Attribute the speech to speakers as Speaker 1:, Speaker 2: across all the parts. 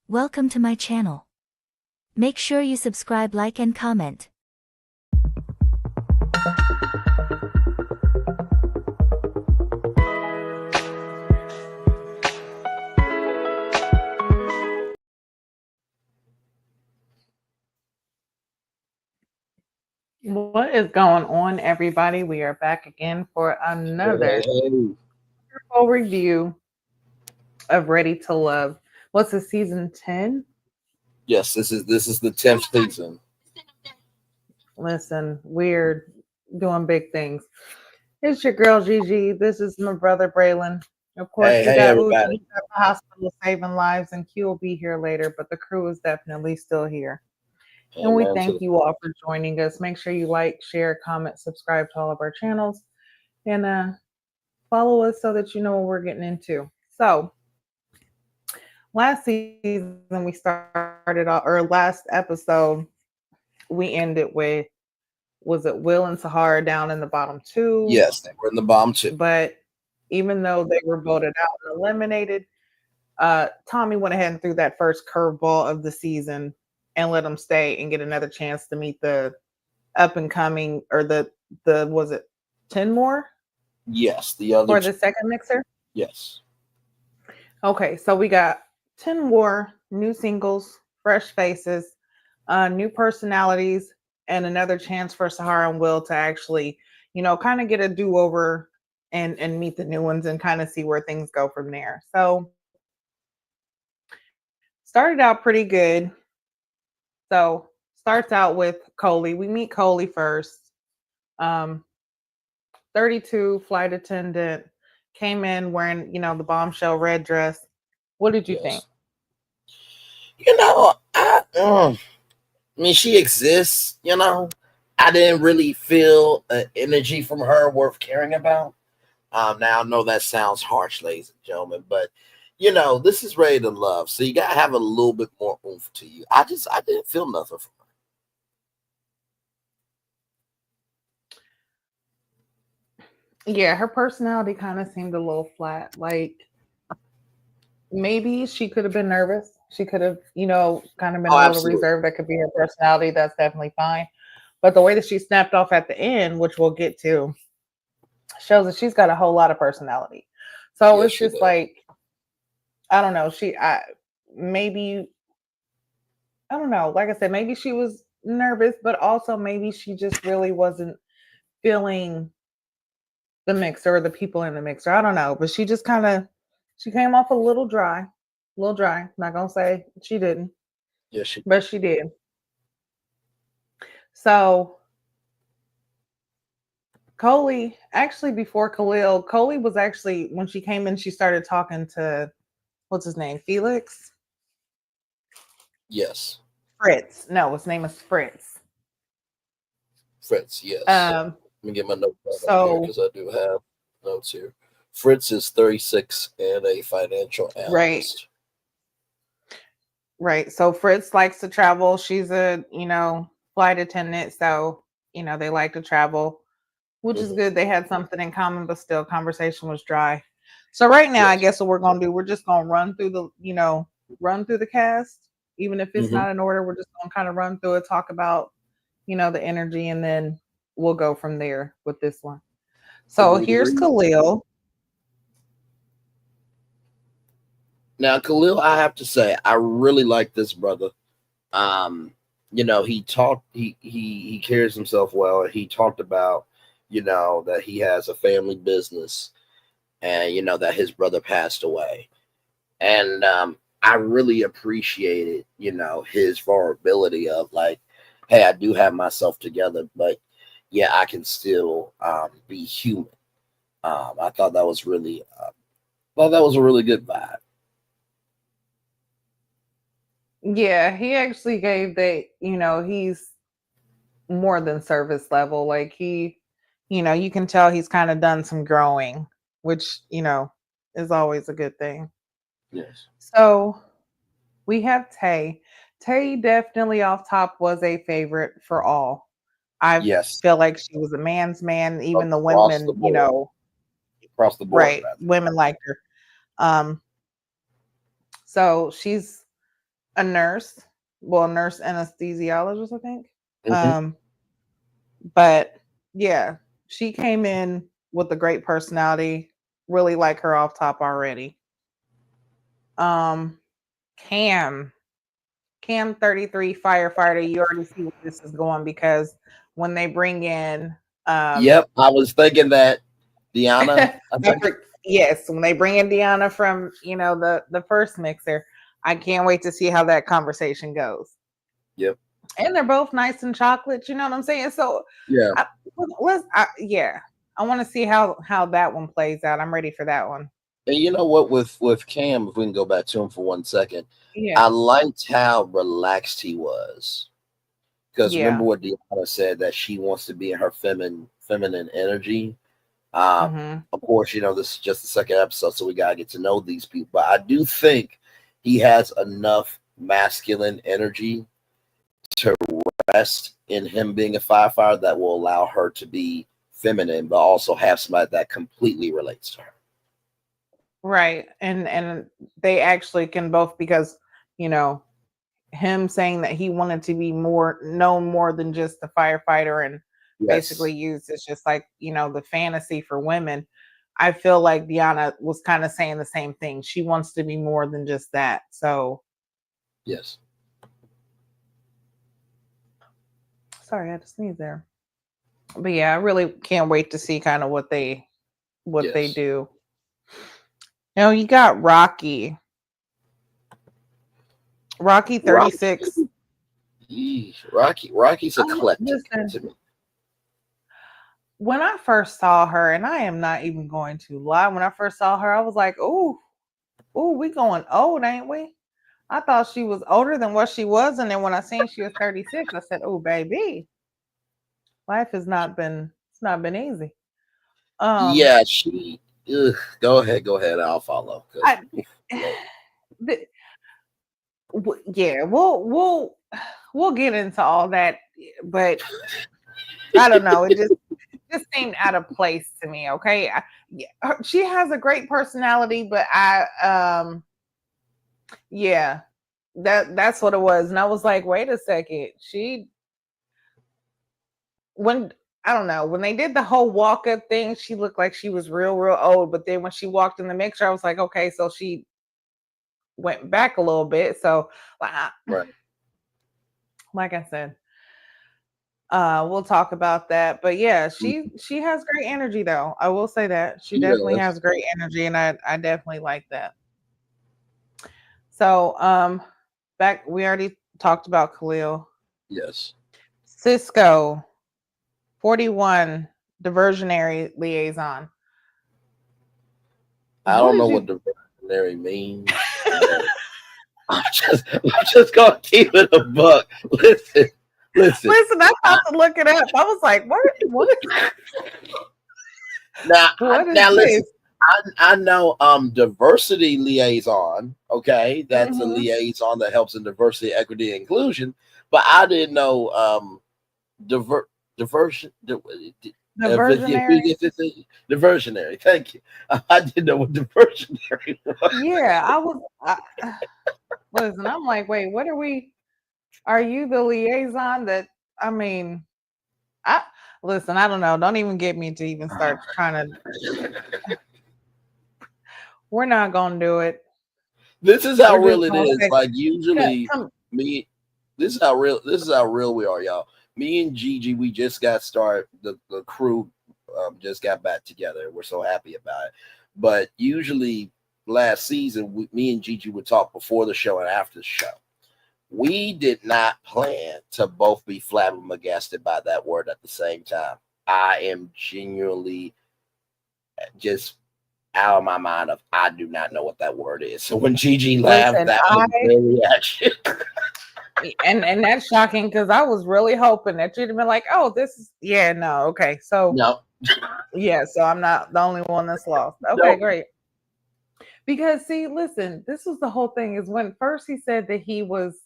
Speaker 1: Welcome to my channel. Make sure you subscribe, like and comment.
Speaker 2: What is going on, everybody? We are back again for another
Speaker 3: Hey.
Speaker 2: full review of Ready to Love. What's the season 10?
Speaker 3: Yes, this is the 10th season.
Speaker 2: Listen, we're doing big things. It's your girl Gigi. This is my brother Braylon. Of course, we
Speaker 3: Hey
Speaker 2: got Uchi at
Speaker 3: everybody.
Speaker 2: the hospital saving lives, and Q will be here later, but the crew is definitely still here.
Speaker 3: Hey
Speaker 2: And we
Speaker 3: man,
Speaker 2: thank you all for joining us. Make sure you like, share, comment, subscribe to all of our channels, and follow us so that you know what we're getting into. So, last season we started off, or last episode we ended with, was it Will and Sahara down in the bottom two?
Speaker 3: yes, they were in the bomb too.
Speaker 2: But even though they were voted out and eliminated, Tommy went ahead and threw that first curveball of the season and let them stay and get another chance to meet the up and coming, or the was it 10 more
Speaker 3: Yes, the other
Speaker 2: for
Speaker 3: two.
Speaker 2: the second mixer?
Speaker 3: Yes.
Speaker 2: Okay, so we got 10 more new singles, fresh faces, new personalities, and another chance for Sahara and Will to actually, kind of get a do over and meet the new ones and kind of see where things go from there. So, started out pretty good. So, starts out with Coley. We meet Coley first. Um, 32, flight attendant, came in wearing, the bombshell red dress. What did you think?
Speaker 3: Yes. I mean, she exists. I didn't really feel an energy from her worth caring about. Now I know that sounds harsh, ladies and gentlemen, but this is Ready to Love, so you gotta have a little bit more oomph to you. I didn't feel nothing from her.
Speaker 2: Yeah, her personality kind of seemed a little flat. Like maybe she could have been nervous. She could have, kind of been
Speaker 3: Oh,
Speaker 2: a little
Speaker 3: absolutely.
Speaker 2: reserved. That could be her personality. That's definitely fine. But the way that she snapped off at the end, which we'll get to, shows that she's got a whole lot of personality. So
Speaker 3: Yes,
Speaker 2: it's
Speaker 3: she
Speaker 2: just
Speaker 3: does.
Speaker 2: like, I don't know. Maybe, I don't know. Like I said, maybe she was nervous, but also maybe she just really wasn't feeling the mixer or the people in the mixer. I don't know, but she came off a little dry. Not gonna say she didn't,
Speaker 3: Yes, she.
Speaker 2: but she did. So Coley, actually before Khalil, Coley was actually, when she came in, she started talking to, what's his name, Felix,
Speaker 3: Yes,
Speaker 2: Fritz. No, his name is Fritz.
Speaker 3: Fritz. Yes.
Speaker 2: Um,
Speaker 3: Let me get my notepad up here
Speaker 2: so
Speaker 3: because I do have notes here. Fritz is 36 and a financial
Speaker 2: right,
Speaker 3: analyst.
Speaker 2: right. So Fritz likes to travel. She's a, flight attendant, so they like to travel, which is
Speaker 3: Hmm.
Speaker 2: good. They had something in common, but still conversation was dry. So right now, I
Speaker 3: Yes.
Speaker 2: guess what we're gonna do, we're just gonna run through the cast, even if it's
Speaker 3: Hmm.
Speaker 2: not in order. We're just gonna kind of run through it, talk about, the energy, and then we'll go from there with this one. So
Speaker 3: Agreed.
Speaker 2: here's
Speaker 3: Agreed.
Speaker 2: Khalil.
Speaker 3: Now, Khalil, I have to say, I really like this brother. Um, he talked. He carries himself well. He talked about, that he has a family business, and that his brother passed away, and I really appreciated, his vulnerability of like, hey, I do have myself together, but yeah, I can still be human. I thought that was really, thought that was a really good vibe.
Speaker 2: Yeah, he actually gave that, he's more than service level. Like you can tell he's kind of done some growing, which, is always a good thing.
Speaker 3: Yes.
Speaker 2: So we have Tay. Tay definitely off top was a favorite for all. I
Speaker 3: Yes.
Speaker 2: feel like she was a man's man. Even the
Speaker 3: Across the
Speaker 2: women,
Speaker 3: board. Across the board,
Speaker 2: right,
Speaker 3: rather.
Speaker 2: women liked her. Um, so she's a nurse, well, nurse anesthesiologist, I think.
Speaker 3: Hmm.
Speaker 2: But yeah, she came in with a great personality. Really like her off top already. Um, Cam, Cam 33 firefighter. You already see where this is going because when they bring in, um,
Speaker 3: Yep, I was thinking that Deanna. I think.
Speaker 2: yes, when they bring in Deanna from the first mixer, I can't wait to see how that conversation goes.
Speaker 3: Yep.
Speaker 2: And they're both nice and chocolate. You know what I'm saying? So,
Speaker 3: Yeah.
Speaker 2: I, yeah, I want to see how that one plays out. I'm ready for that one.
Speaker 3: And you know what? With Cam, if we can go back to him for 1 second, I
Speaker 2: Yeah,
Speaker 3: liked how relaxed he was. Because remember
Speaker 2: yeah,
Speaker 3: what Deanna said, that she wants to be in her feminine energy. Um,
Speaker 2: hmm,
Speaker 3: of course, this is just the second episode, so we gotta get to know these people. But I do think he has enough masculine energy to rest in him being a firefighter that will allow her to be feminine, but also have somebody that completely relates to her.
Speaker 2: right. And they actually can both because you know him saying that he wanted to be more known more than just the firefighter and basically
Speaker 3: Yes.
Speaker 2: used as just like the fantasy for women. I feel like Deanna was kind of saying the same thing. She wants to be more than just that. So
Speaker 3: Yes.
Speaker 2: sorry, I had to sneeze there. But yeah, I really can't wait to see kind of what they
Speaker 3: Yes.
Speaker 2: do. Now you got Rocky
Speaker 3: Rocky.
Speaker 2: 36.
Speaker 3: Rocky's eclectic
Speaker 2: Listen,
Speaker 3: to me.
Speaker 2: when I first saw her, and I am not even going to lie, when I first saw her, I was like, "Ooh, we going old, ain't we?" I thought she was older than what she was, and then when I seen she was 36, I said, "Oh, baby, life has not been it's not been easy." Um,
Speaker 3: Yeah, she. Ugh, go ahead. I'll follow because
Speaker 2: I the, yeah, we'll get into all that, but I don't know. It just seemed out of place to me. Okay, yeah, she has a great personality, but yeah, that's what it was, and I was like, wait a second, when I don't know when they did the whole walk up thing, she looked like she was real old, but then when she walked in the mixer, I was like, okay, so she went back a little bit. So,
Speaker 3: right.
Speaker 2: like I said, we'll talk about that. But yeah, she has great energy though. I will say that she
Speaker 3: She
Speaker 2: definitely
Speaker 3: does.
Speaker 2: has great energy, and I definitely like that. So back we already talked about Khalil.
Speaker 3: Yes.
Speaker 2: Cisco 41 diversionary liaison.
Speaker 3: I
Speaker 2: What
Speaker 3: don't know
Speaker 2: did
Speaker 3: what
Speaker 2: you
Speaker 3: diversionary means, but I'm just gonna keep it a buck. Listen, listen.
Speaker 2: listen? I thought to look it up. I was like,
Speaker 3: Now,
Speaker 2: what is
Speaker 3: now listen.
Speaker 2: this?
Speaker 3: I know diversity liaison. Okay, that's a
Speaker 2: Hmm.
Speaker 3: liaison that helps in diversity, equity, and inclusion. But I didn't know diver diversion.
Speaker 2: Diversionary.
Speaker 3: Diversionary. Thank you. I didn't know what diversionary was.
Speaker 2: Yeah, listen. I'm like, wait, what are we? Are you the liaison that? I mean, I listen. I don't know. Don't even get me to even start trying to. We're not gonna do it.
Speaker 3: This is how
Speaker 2: We're just
Speaker 3: real it
Speaker 2: gonna
Speaker 3: is.
Speaker 2: say,
Speaker 3: Like usually,
Speaker 2: come.
Speaker 3: me. This is how real. This is how real we are, y'all. Me and Gigi, we just got started. The crew just got back together. We're so happy about it. But usually, last season, me and Gigi would talk before the show and after the show. We did not plan to both be flabbergasted by that word at the same time. I am genuinely just out of my mind of I do not know what that word is. So when Gigi laughed,
Speaker 2: Listen,
Speaker 3: that was their reaction.
Speaker 2: and that's shocking because I was really hoping that you'd have been like, oh, this is yeah, no, okay, so
Speaker 3: No,
Speaker 2: yeah, so I'm not the only one that's lost. Okay,
Speaker 3: no,
Speaker 2: great. Because see, listen, this was the whole thing is when first he said that he works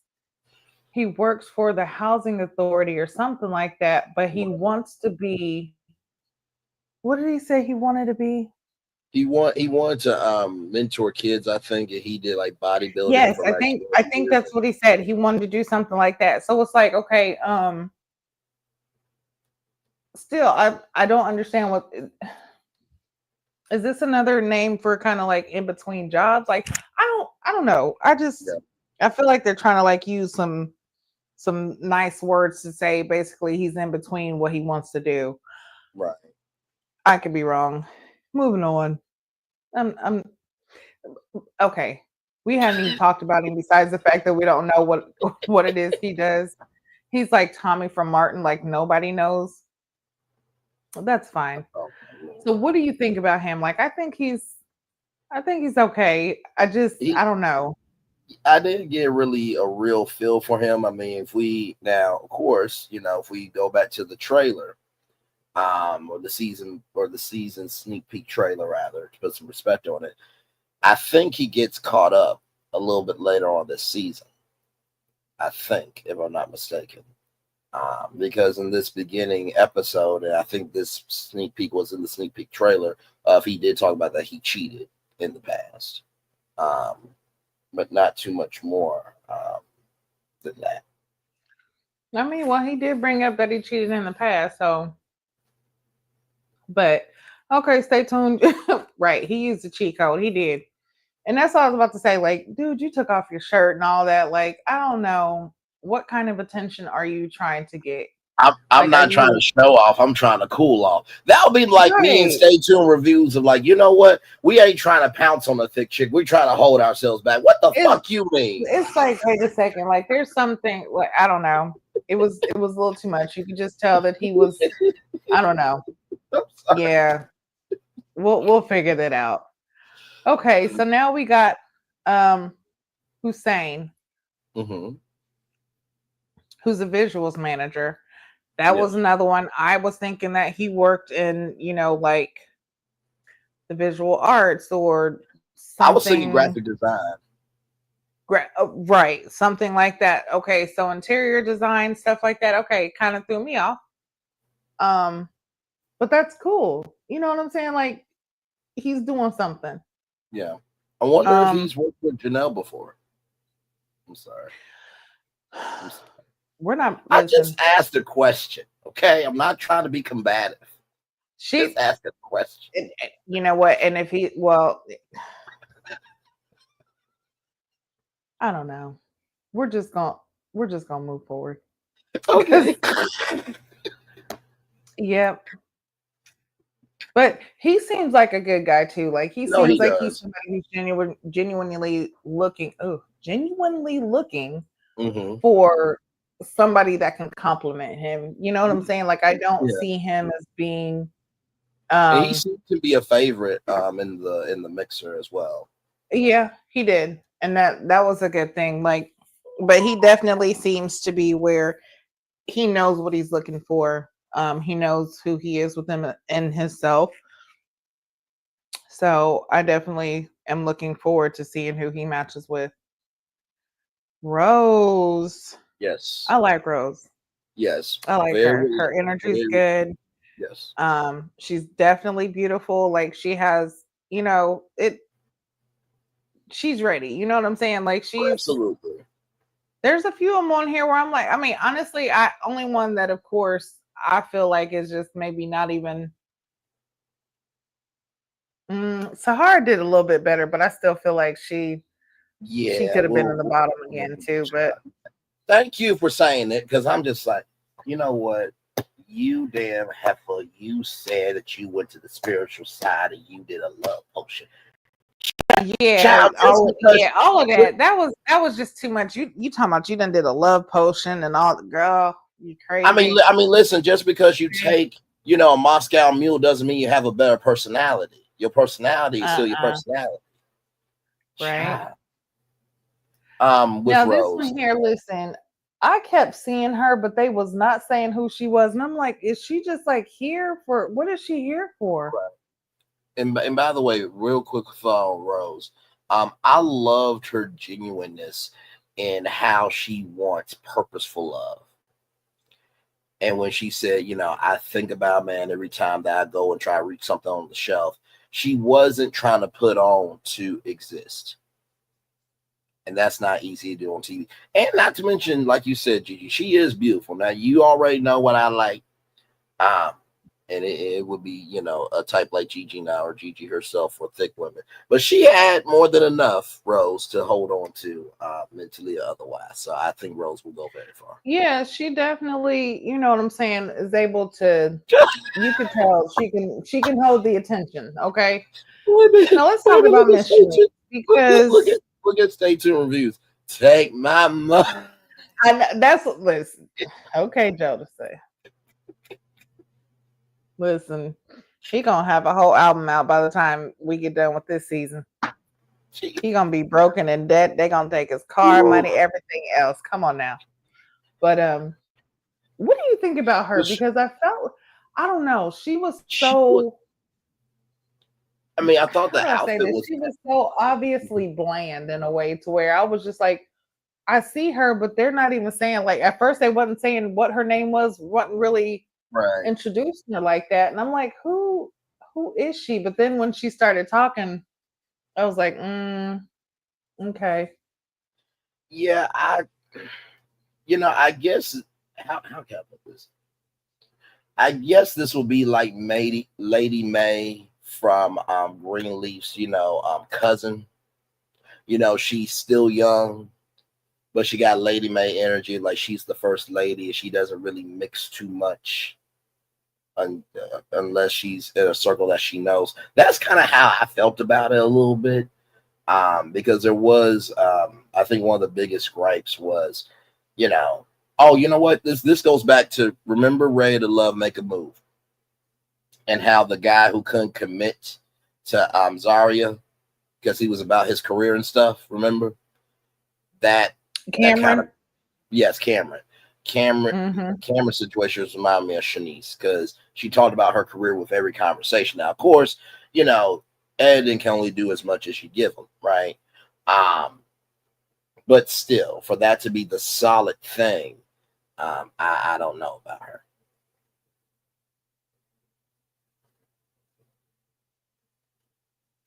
Speaker 2: for the housing authority or something like that, but he wants to be what did he say he wanted to be?
Speaker 3: He wanted to mentor kids, I think, and he did like bodybuilding
Speaker 2: Yes,
Speaker 3: for
Speaker 2: I
Speaker 3: like
Speaker 2: think
Speaker 3: 20 years.
Speaker 2: that's what he said. He wanted to do something like that. So it's like, okay, still I don't understand what is this another name for kind of like in between jobs? Like I don't know.
Speaker 3: Yeah,
Speaker 2: I feel like they're trying to like use some nice words to say basically he's in between what he wants to do.
Speaker 3: right.
Speaker 2: I could be wrong. Moving on. I'm okay. We haven't even talked about him besides the fact that we don't know what it is he does. He's like Tommy from Martin, like nobody knows. Well, that's fine.
Speaker 3: Oh, man.
Speaker 2: So what do you think about him? Like I think he's okay.
Speaker 3: He,
Speaker 2: I don't know.
Speaker 3: I didn't get really a real feel for him. I mean, if we now, of course, if we go back to the trailer, or the season sneak peek trailer rather, to put some respect on it, I think he gets caught up a little bit later on this season. I think, if I'm not mistaken. Because in this beginning episode, and I think this sneak peek was in the sneak peek trailer, he did talk about that he cheated in the past, but not too much more than that.
Speaker 2: I mean, well, he did bring up that he cheated in the past, so but okay, stay tuned. Right, he used the cheat code. He did. And that's all I was about to say. Like, dude, you took off your shirt and all that. Like, I don't know. What kind of attention are you trying to get?
Speaker 3: I'm
Speaker 2: Like, are
Speaker 3: not trying to
Speaker 2: you
Speaker 3: show off. I'm trying to cool off. That would be like me and
Speaker 2: right?
Speaker 3: Stay Tuned reviews of like, you know what? We ain't trying to pounce on the thick chick. We trying to hold ourselves back. What the
Speaker 2: It's
Speaker 3: fuck you mean?
Speaker 2: it's like, wait a second. Like, there's something. Like, I don't know. It was a little too much. You could just tell that he was. I don't know.
Speaker 3: I'm sorry.
Speaker 2: Yeah, we'll figure that out. Okay, so now we got um Hussein,
Speaker 3: Mm-hmm.
Speaker 2: who's a visuals manager. That was
Speaker 3: Yes.
Speaker 2: another one. I was thinking that he worked in, like the visual arts or
Speaker 3: I was thinking
Speaker 2: something.
Speaker 3: graphic design.
Speaker 2: Right, something like that. Okay, so interior design, stuff like that. Okay, kind of threw me off. Um, but that's cool. You know what I'm saying? Like he's doing something.
Speaker 3: Yeah. I wonder if
Speaker 2: Um,
Speaker 3: he's worked with Janelle before. I'm sorry. I'm sorry.
Speaker 2: we're not
Speaker 3: I just
Speaker 2: listen.
Speaker 3: asked a question. Okay. I'm not trying to be combative.
Speaker 2: She,
Speaker 3: Just ask a question.
Speaker 2: you know what? And if he, well, I don't know. We're just gonna we're just gonna move forward because
Speaker 3: Okay.
Speaker 2: yeah. But he seems like a good guy too. Like he
Speaker 3: No,
Speaker 2: seems
Speaker 3: he
Speaker 2: like he's
Speaker 3: does.
Speaker 2: somebody who's genuinely looking. Oh, genuinely looking
Speaker 3: Mm-hmm.
Speaker 2: for somebody that can compliment him. You know what I'm saying? Like I don't
Speaker 3: Yeah.
Speaker 2: see him as being
Speaker 3: And he
Speaker 2: um
Speaker 3: seems to be a favorite in the mixer as well.
Speaker 2: yeah, he did. And that was a good thing. Like but he definitely seems to be where he knows what he's looking for. He knows who he is within in himself. So I definitely am looking forward to seeing who he matches with. Rose.
Speaker 3: Yes.
Speaker 2: I like Rose.
Speaker 3: Yes.
Speaker 2: I like her.
Speaker 3: Very,
Speaker 2: Her energy's
Speaker 3: very
Speaker 2: good.
Speaker 3: yes.
Speaker 2: She's definitely beautiful. Like she has, it she's ready. You know what I'm saying? Like
Speaker 3: Absolutely.
Speaker 2: there's a few of them on here where I'm like, I mean, honestly, I only one that of course I feel like is just maybe not even Sahara did a little bit better, but I still feel like she
Speaker 3: Yeah,
Speaker 2: could have been in the bottom
Speaker 3: we'll
Speaker 2: again
Speaker 3: give it a
Speaker 2: too. But
Speaker 3: shot. Thank you for saying it, because I'm just like, you know what? You damn heifer, you said that you went to the spiritual side and you did a love potion.
Speaker 2: yeah,
Speaker 3: Child, just because
Speaker 2: all of that. That was just too much. You talking about you done did a love potion and all the girl, you crazy.
Speaker 3: I mean, listen, just because you take, a Moscow mule doesn't mean you have a better personality. Your personality is still your
Speaker 2: Uh-uh.
Speaker 3: personality.
Speaker 2: Right.
Speaker 3: Child. With
Speaker 2: Now this
Speaker 3: Rose.
Speaker 2: one here, listen, I kept seeing her, but they was not saying who she was. And I'm like, is she just like here for what is she here for?
Speaker 3: And by the way, real quick for Rose, I loved her genuineness in how she wants purposeful love. And when she said, I think about man every time that I go and try to reach something on the shelf, she wasn't trying to put on to exist. And that's not easy to do on TV. And not to mention, like you said, Gigi, she is beautiful. Now you already know what I like. Um, and it would be, a type like Gigi now or Gigi herself for thick women. But she had more than enough, Rose, to hold on to mentally or otherwise. So I think Rose will go very far.
Speaker 2: Yeah, she definitely, you know what I'm saying, is able to. You could tell she can hold the attention. Okay,
Speaker 3: Wait a minute,
Speaker 2: now let's
Speaker 3: wait a
Speaker 2: talk
Speaker 3: minute,
Speaker 2: about
Speaker 3: look at
Speaker 2: Miss
Speaker 3: Stay
Speaker 2: Shanice
Speaker 3: Tuned.
Speaker 2: because
Speaker 3: Look at Stay Tuned reviews. Take my money.
Speaker 2: I know that's listen. Okay, Joe to say. Listen, he gonna have a whole album out by the time we get done with this season. He gonna be broken in debt. They gonna take his car money, everything else. Come on now. But what do you think about her? Because I don't know, she was
Speaker 3: She was,
Speaker 2: so.
Speaker 3: I mean, I thought
Speaker 2: How
Speaker 3: the
Speaker 2: do I say
Speaker 3: outfit
Speaker 2: this?
Speaker 3: was
Speaker 2: She was so obviously bland in a way to where I was just like, I see her, but they're not even saying like at first they wasn't saying what her name was, wasn't really
Speaker 3: right.
Speaker 2: introducing her like that. And I'm like, who is she? But then when she started talking, I was like, okay.
Speaker 3: Yeah, I guess how can I put this? I guess this will be like Lady May from Greenleaf's, cousin. She's still young, but she got Lady May energy, like she's the first lady, and she doesn't really mix too much unless she's in a circle that she knows. That's kind of how I felt about it a little bit, because there was, I think one of the biggest gripes was, oh, you know what? This goes back to remember Ready to Love Make a Move, and how the guy who couldn't commit to Zaria because he was about his career and stuff. Remember that kind of,
Speaker 2: Cameron.
Speaker 3: yes, Cameron. Cameron
Speaker 2: Mm-hmm.
Speaker 3: Cameron situations remind me of Shanice because she talked about her career with every conversation. Now, of course, editing can only do as much as you give them, right? But still, for that to be the solid thing, I don't know about her.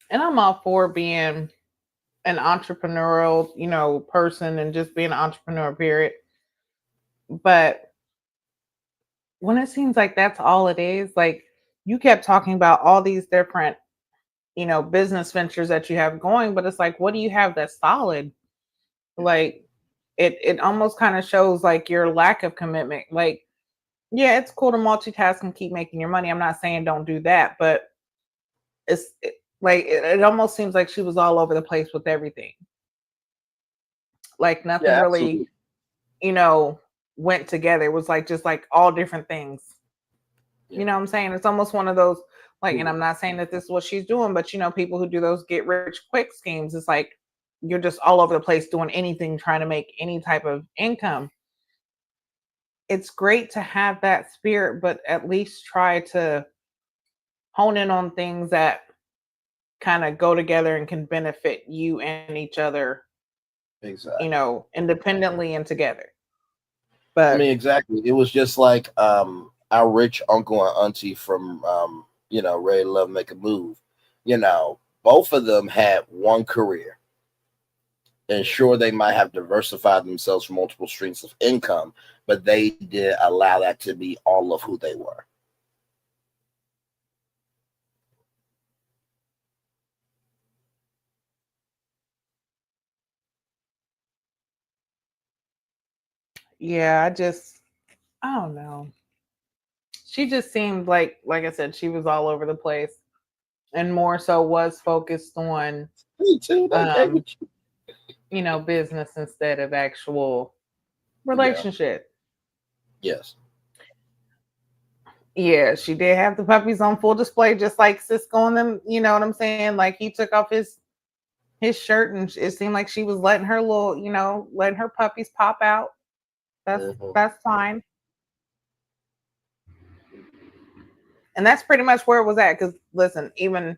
Speaker 2: And I'm all for being an entrepreneurial, person and just being an entrepreneur, period. But when it seems like that's all it is, like you kept talking about all these different, business ventures that you have going, but it's like, what do you have that's solid? Like it almost kind of shows like your lack of commitment. Like, yeah, it's cool to multitask and keep making your money. I'm not saying don't do that, but it almost seems like she was all over the place with everything. Like nothing
Speaker 3: Yeah,
Speaker 2: really,
Speaker 3: absolutely.
Speaker 2: you know, went together. It was like just like all different things.
Speaker 3: Yeah.
Speaker 2: You know what I'm saying? It's almost one of those like, and
Speaker 3: Mhm.
Speaker 2: I'm not saying that this is what she's doing, but people who do those get rich quick schemes, it's like you're just all over the place doing anything, trying to make any type of income. It's great to have that spirit, but at least try to hone in on things that kind of go together and can benefit you and each other,
Speaker 3: Exactly.
Speaker 2: independently and together.
Speaker 3: I mean,
Speaker 2: But
Speaker 3: exactly. It was just like our rich uncle and auntie from Ready to Love Make a Move. Both of them had one career. And sure, they might have diversified themselves from multiple streams of income, but they did allow that to be all of who they were.
Speaker 2: yeah, I don't know. She just seemed like I said, she was all over the place and more so was focused on
Speaker 3: Me too. They gave
Speaker 2: um,
Speaker 3: it.
Speaker 2: business instead of actual
Speaker 3: Yeah.
Speaker 2: relationship.
Speaker 3: Yes.
Speaker 2: Yeah, she did have the puppies on full display, just like Cisco and them. You know what I'm saying? Like he took off his shirt, and it seemed like she was letting her letting her puppies pop out. That's
Speaker 3: Hmm.
Speaker 2: that's fine, and that's pretty much where it was at. Because listen, even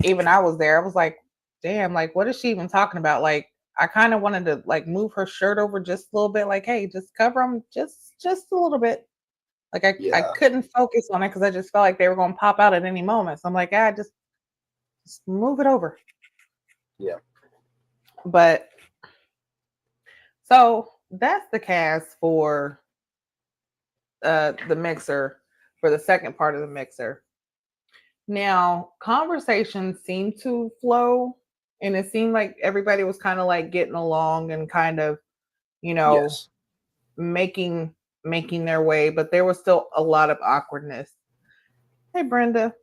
Speaker 2: I was there. I was like, damn, like what is she even talking about? Like I kind of wanted to like move her shirt over just a little bit, like hey, just cover them just a little bit. Like I
Speaker 3: Yeah.
Speaker 2: couldn't focus on it because I just felt like they were going to pop out at any moment. So I'm like, just Just move it over.
Speaker 3: Yeah.
Speaker 2: But so that's the cast for the mixer, for the second part of the mixer. Now, conversations seemed to flow, and it seemed like everybody was kind of like getting along and kind of, you know,
Speaker 3: Yes.
Speaker 2: making making their way, but there was still a lot of awkwardness. Hey, Brenda,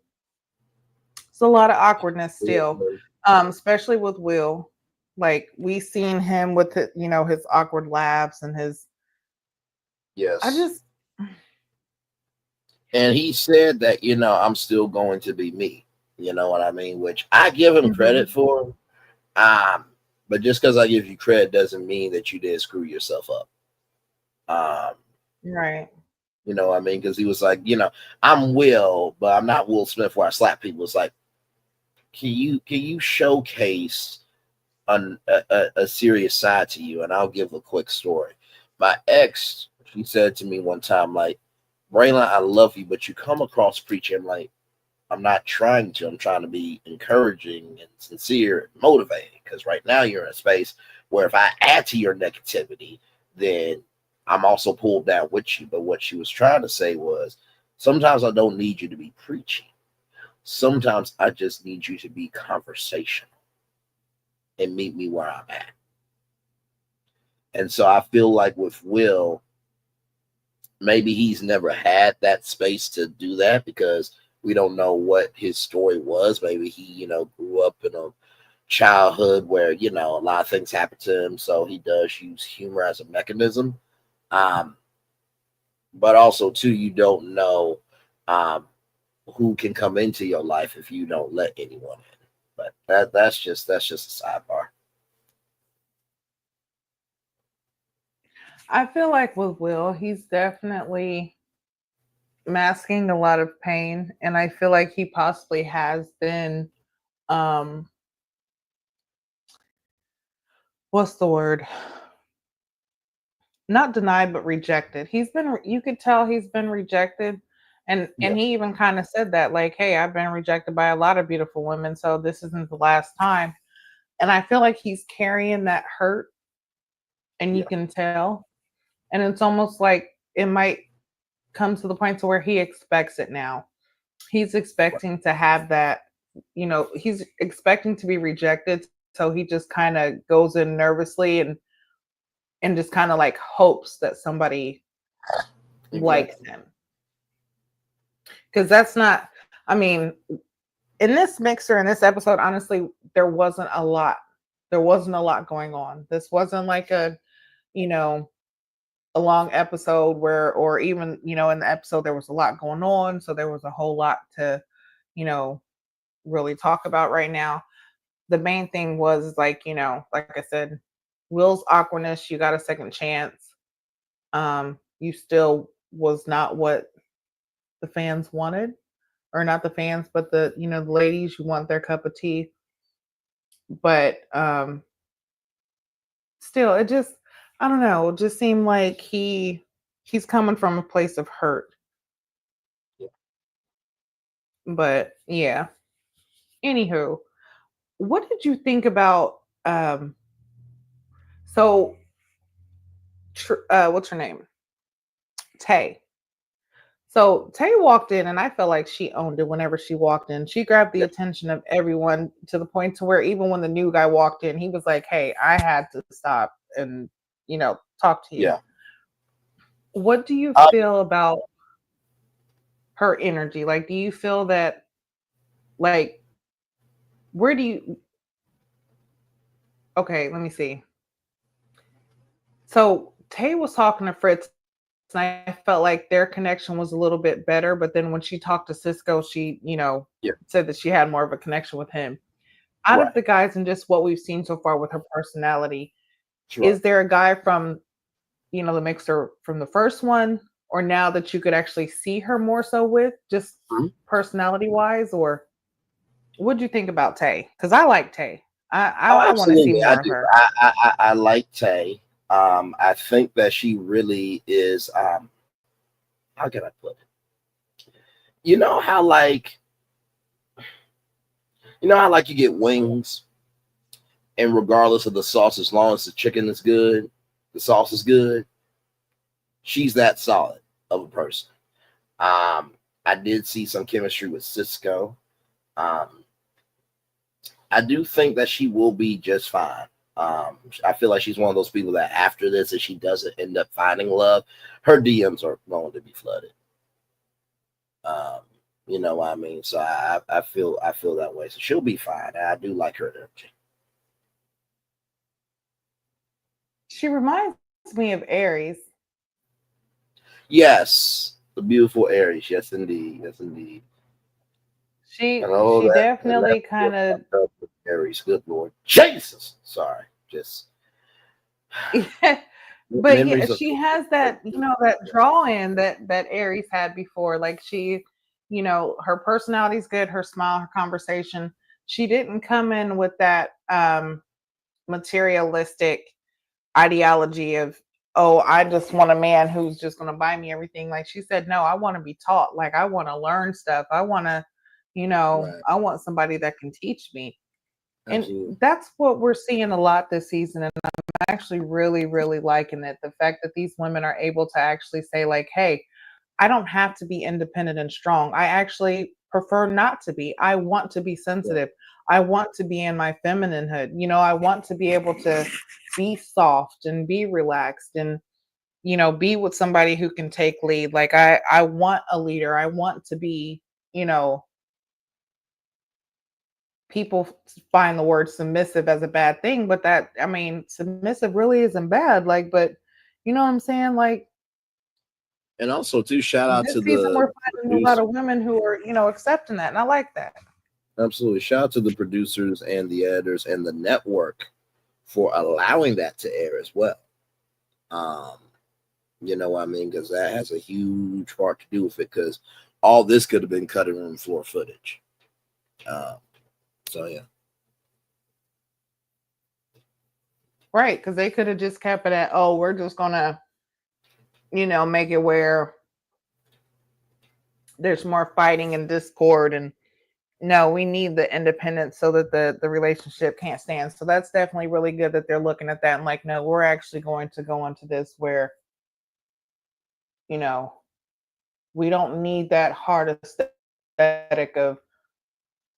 Speaker 2: it's a lot of awkwardness still, especially with Will. Like we seen him with his awkward laughs and his. I
Speaker 3: Yes.
Speaker 2: just
Speaker 3: And he said that, I'm still going to be me. You know what I mean? Which I give him credit
Speaker 2: Mhm.
Speaker 3: for. But just because I give you credit doesn't mean that you didn't screw yourself up. Um,
Speaker 2: Right.
Speaker 3: you know what I mean? Because he was like, I'm Will, but I'm not Will Smith where I slap people. It's like, can you showcase a serious side to you? And I'll give a quick story. My ex, she said to me one time, like, Braylon, I love you, but you come across preaching like I'm not trying to. I'm trying to be encouraging and sincere and motivating. Because right now you're in a space where if I add to your negativity, then I'm also pulled down with you. But what she was trying to say was sometimes I don't need you to be preaching. Sometimes I just need you to be conversational and meet me where I'm at. And so I feel like with Will, maybe he's never had that space to do that because we don't know what his story was. Maybe he, grew up in a childhood where, a lot of things happen to him. So he does use humor as a mechanism. Um, but also, too, you don't know who can come into your life if you don't let anyone in. But that's just a sidebar.
Speaker 2: I feel like with Will, he's definitely masking a lot of pain, and I feel like he possibly has been um what's the word? Not denied but rejected. You could tell he's been rejected,
Speaker 3: Yeah,
Speaker 2: and he even kind of said that like, "Hey, I've been rejected by a lot of beautiful women, so this isn't the last time." And I feel like he's carrying that hurt, and you
Speaker 3: yeah,
Speaker 2: can tell. And it's almost like it might come to the point to where he expects it now. He's expecting to have that, he's expecting to be rejected, so he just kind of goes in nervously and just kind of like hopes that somebody likes
Speaker 3: exactly.
Speaker 2: him. Because that's not, I mean, in this mixer, in this episode, honestly, there wasn't a lot. There wasn't a lot going on. This wasn't like you know, a long episode where, or even, in the episode, there was a lot going on. So there was a whole lot to, you know, really talk about right now. The main thing was like, like I said, Will's awkwardness, you got a second chance. You still was not what the fans wanted, or not the fans, but the ladies, you want their cup of tea. But still, it just, I don't know, it just seemed like he's coming from a place of hurt.
Speaker 3: Yeah.
Speaker 2: But yeah. Anywho, what did you think about so what's her name? Tay. So Tay walked in, and I felt like she owned it whenever she walked in. She grabbed the
Speaker 3: Yeah.
Speaker 2: attention of everyone to the point to where even when the new guy walked in, he was like, "Hey, I had to stop and talk to you."
Speaker 3: Yeah.
Speaker 2: What do you
Speaker 3: Uh,
Speaker 2: feel about her energy? Like, do you feel that, like, where do you? Okay, let me see. So Tay was talking to Fritz, and I felt like their connection was a little bit better. But then when she talked to Cisco, she,
Speaker 3: yeah.
Speaker 2: said that she had more of a connection with him. Out of
Speaker 3: Right.
Speaker 2: the guys and just what we've seen so far with her personality,
Speaker 3: Sure.
Speaker 2: is there a guy from, the mixer from the first one, or now that you could actually see her more so with, just
Speaker 3: Mhm.
Speaker 2: personality wise, or what'd you think about Tay? Because I like Tay.
Speaker 3: Oh,
Speaker 2: I want to see
Speaker 3: absolutely. I
Speaker 2: more of
Speaker 3: do.
Speaker 2: her.
Speaker 3: I like Tay. I think that she really is. How can I put it? You know how like You know how like you get wings, and regardless of the sauce, as long as the chicken is good, the sauce is good. She's that solid of a person. I did see some chemistry with Cisco. Um, I do think that she will be just fine. I feel like she's one of those people that after this, if she doesn't end up finding love, her DMs are going to be flooded. Um, you know what I mean? So I feel that way. So she'll be fine. I do like her energy.
Speaker 2: She reminds me of Aries.
Speaker 3: Yes, the beautiful Aries. Yes, indeed. Yes, indeed.
Speaker 2: She
Speaker 3: And all
Speaker 2: she
Speaker 3: that
Speaker 2: definitely kind of
Speaker 3: Aries. Good Lord, Jesus. Sorry, just
Speaker 2: but yeah,
Speaker 3: memories of.
Speaker 2: she has that, that draw in that Aries had before. Like she, her personality's good, her smile, her conversation. She didn't come in with that materialistic ideology of, oh, I just want a man who's just going to buy me everything. Like she said, no, I want to be taught. Like I want to learn stuff. I want to,
Speaker 3: Right.
Speaker 2: I want somebody that can teach me. And
Speaker 3: Absolutely.
Speaker 2: that's what we're seeing a lot this season. And I'm actually really, really liking it. The fact that these women are able to actually say, like, hey, I don't have to be independent and strong. I actually prefer not to be. I want to be sensitive. I want to be in my femininehood. I want to be able to be soft and be relaxed and, be with somebody who can take lead. Like I want a leader. I want to be, you know, people find the word submissive as a bad thing, but that, I mean, submissive really isn't bad. Like, but you know what I'm saying? Like
Speaker 3: And also, too, shout out
Speaker 2: this
Speaker 3: to
Speaker 2: season,
Speaker 3: the
Speaker 2: we're finding a lot
Speaker 3: producer.
Speaker 2: of women who are, accepting that. And I like that.
Speaker 3: Absolutely, shout out to the producers and the editors and the network for allowing that to air as well. Um, you know what I mean? Because that has a huge part to do with it. Because all this could have been cutting room floor footage. Um, so yeah.
Speaker 2: Right. Because they could have just kept it at, oh, we're just going to, make it where there's more fighting and discord. And no, we need the independence so that the relationship can't stand. So that's definitely really good that they're looking at that and like, no, we're actually going to go into this where, you know, we don't need that hard aesthetic of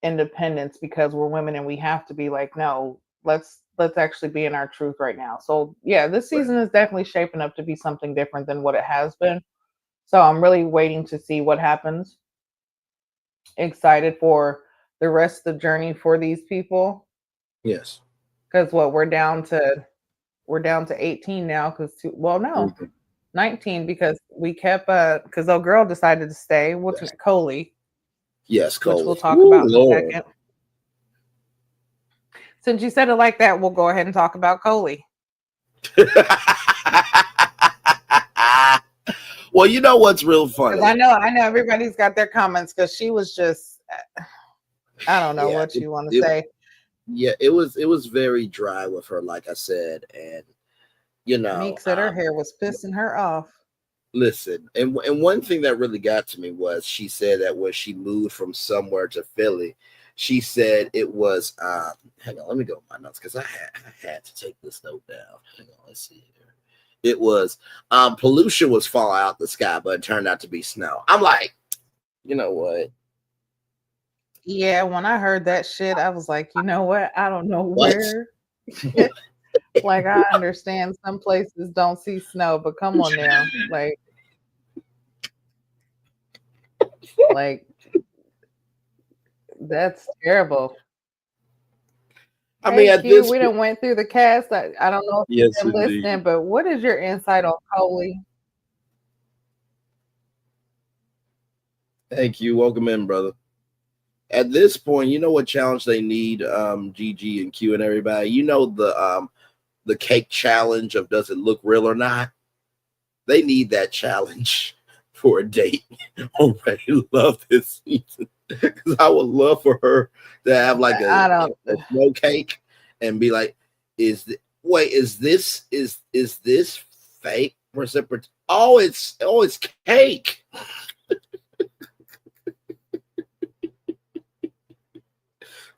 Speaker 2: independence because we're women and we have to be. Like, no, let's actually be in our truth right now. So yeah, this
Speaker 3: Right.
Speaker 2: season is definitely shaping up to be something different than what it has been. So I'm really waiting to see what happens. Excited for the rest of the journey for these people.
Speaker 3: Yes.
Speaker 2: Because what we're down to 18 now. Because well, no,
Speaker 3: Mhm.
Speaker 2: 19 because we kept because the girl decided to stay. What's
Speaker 3: Yes.
Speaker 2: Coley,
Speaker 3: Yes,
Speaker 2: which we'll
Speaker 3: Coley.
Speaker 2: talk
Speaker 3: Ooh,
Speaker 2: about in a
Speaker 3: Lord.
Speaker 2: second. Since you said it like that, we'll go ahead and talk about Coley.
Speaker 3: Well, you know what's real
Speaker 2: Because
Speaker 3: funny?
Speaker 2: I know everybody's got their comments because she was just, I don't know
Speaker 3: Yeah,
Speaker 2: what you want to say.
Speaker 3: it was very dry with her, like I said, and you know,
Speaker 2: Meek said her hair was pissing her off.
Speaker 3: listen, and one thing that really got to me was she said that when she moved from somewhere to Philly, she said it was hang on, let me go with my notes because I had to take this note down. Hang on, let's see here. It was pollution was falling out the sky, but it turned out to be snow. I'm like, you know what?
Speaker 2: Yeah, when I heard that shit, I was like, you know what? I don't know
Speaker 3: What?
Speaker 2: where. Like, I understand some places don't see snow, but come on now. Like that's terrible.
Speaker 3: I mean,
Speaker 2: Hey
Speaker 3: at
Speaker 2: Q,
Speaker 3: this
Speaker 2: we
Speaker 3: point,
Speaker 2: done went through the cast. I don't know if you've
Speaker 3: yes,
Speaker 2: been
Speaker 3: indeed.
Speaker 2: listening, but what is your insight on Coley?
Speaker 3: Thank you. Welcome in, brother. At this point, you know what challenge they need, GG and Q and everybody. You know the cake challenge of does it look real or not? They need that challenge for a date. Already love this season because I would love for her to have like
Speaker 2: I don't.
Speaker 3: a snow cake and be like, wait, is this fake reciprocity? Oh, it's cake.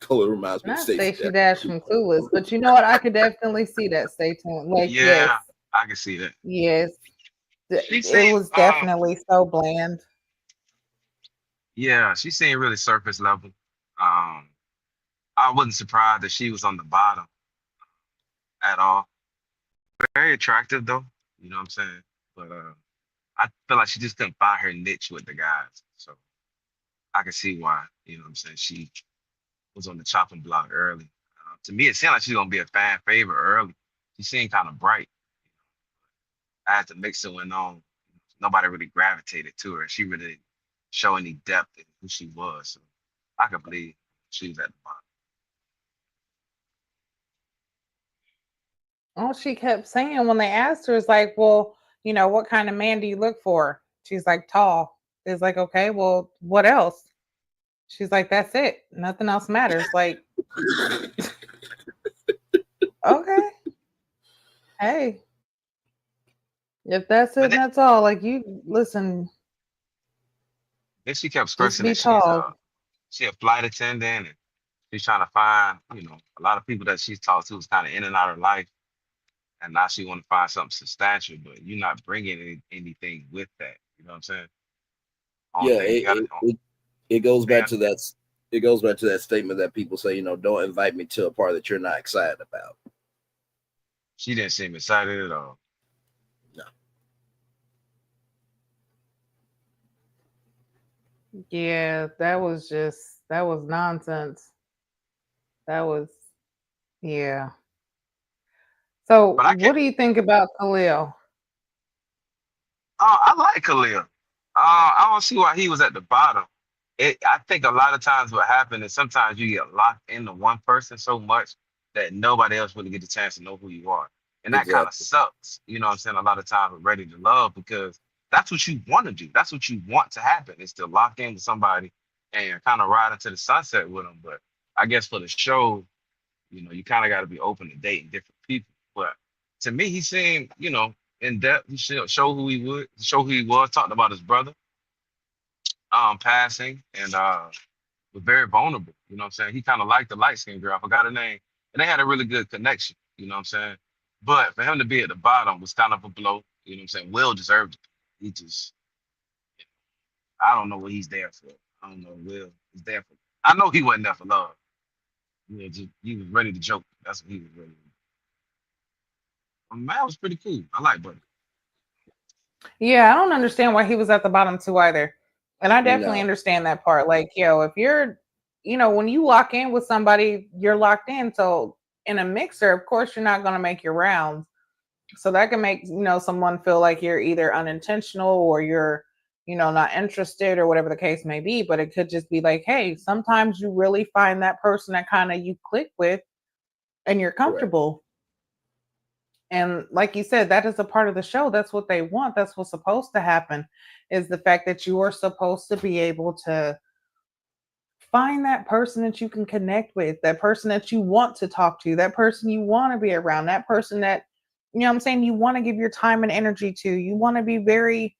Speaker 3: Khalil reminds me of
Speaker 2: Not
Speaker 3: Stacey
Speaker 2: Stacey
Speaker 3: Dash.
Speaker 2: Dash from Clueless, but you know what? I could definitely see that. Stay tuned. Like, yes,
Speaker 4: Yeah, I can see that.
Speaker 2: yes,
Speaker 4: She
Speaker 2: it
Speaker 4: seemed
Speaker 2: was definitely so bland.
Speaker 4: yeah, she seemed really surface level. Um, I wasn't surprised that she was on the bottom at all. Very attractive though, you know what I'm saying? But I feel like she just couldn't find her niche with the guys. So I can see why, you know what I'm saying? She was on the chopping block early. To me, it seemed like she's gonna be a fan favorite early. She seemed kind of bright. As the mixer went on, nobody really gravitated to her. She really didn't show any depth in who she was. So I could believe she was at the bottom.
Speaker 2: All she kept saying when they asked her is like, well, what kind of man do you look for? She's like, tall. It's like, okay, well, what else? She's like, that's it. Nothing else matters. Like, okay, hey, if that's it
Speaker 4: But
Speaker 2: and that's all, like, you listen,
Speaker 4: then she kept
Speaker 2: just
Speaker 4: stressing
Speaker 2: be
Speaker 4: that
Speaker 2: tall.
Speaker 4: she a flight attendant and she's trying to find, a lot of people that she's talked to was kind of in and out of her life. And now she want to find something substantial, but you're not bringing anything with that. You know what I'm saying? Only
Speaker 3: Yeah,
Speaker 4: thing you got to
Speaker 3: it goes
Speaker 4: do.
Speaker 3: back to that. It goes back to that statement that people say, don't invite me to a part that you're not excited about.
Speaker 4: She didn't seem excited at all.
Speaker 3: No.
Speaker 2: Yeah, that was nonsense. That was, yeah. So,
Speaker 4: But I
Speaker 2: what
Speaker 4: can't.
Speaker 2: do you think about Khalil?
Speaker 4: I like Khalil. I don't see why he was at the bottom. I think a lot of times what happened is sometimes you get locked into one person so much that nobody else really get the chance to know who you are. And that kind of
Speaker 3: Exactly.
Speaker 4: sucks. You know what I'm saying? A lot of times with Ready to Love because that's what you want to do. That's what you want to happen is to lock in with somebody and kind of ride into the sunset with them. But I guess for the show, you kind of got to be open to dating different people. But to me, he seemed, in depth. He show who he would, show who he was. Talked about his brother, passing, and was very vulnerable. You know what I'm saying? He kind of liked the light skinned girl. I forgot her name, and they had a really good connection. You know what I'm saying? But for him to be at the bottom was kind of a blow. You know what I'm saying? Will deserved it. He just, I don't know what he's there for. I don't know what Will is there for. I know he wasn't there for love. He was ready to joke. That's what he was ready. Man, was pretty cool. I like Buddy.
Speaker 2: Yeah, I don't understand why he was at the bottom too either. And I definitely
Speaker 3: No,
Speaker 2: understand that part. Like, if you're, when you lock in with somebody, you're locked in. So in a mixer, of course, you're not going to make your rounds. So that can make, someone feel like you're either unintentional or you're, not interested or whatever the case may be. But it could just be like, hey, sometimes you really find that person that kind of you click with and you're
Speaker 3: correct.
Speaker 2: comfortable. And like you said, that is a part of the show. That's what they want. That's what's supposed to happen is the fact that you are supposed to be able to find that person that you can connect with, that person that you want to talk to, that person you want to be around, that person that, what I'm saying, you want to give your time and energy to. You want to be very,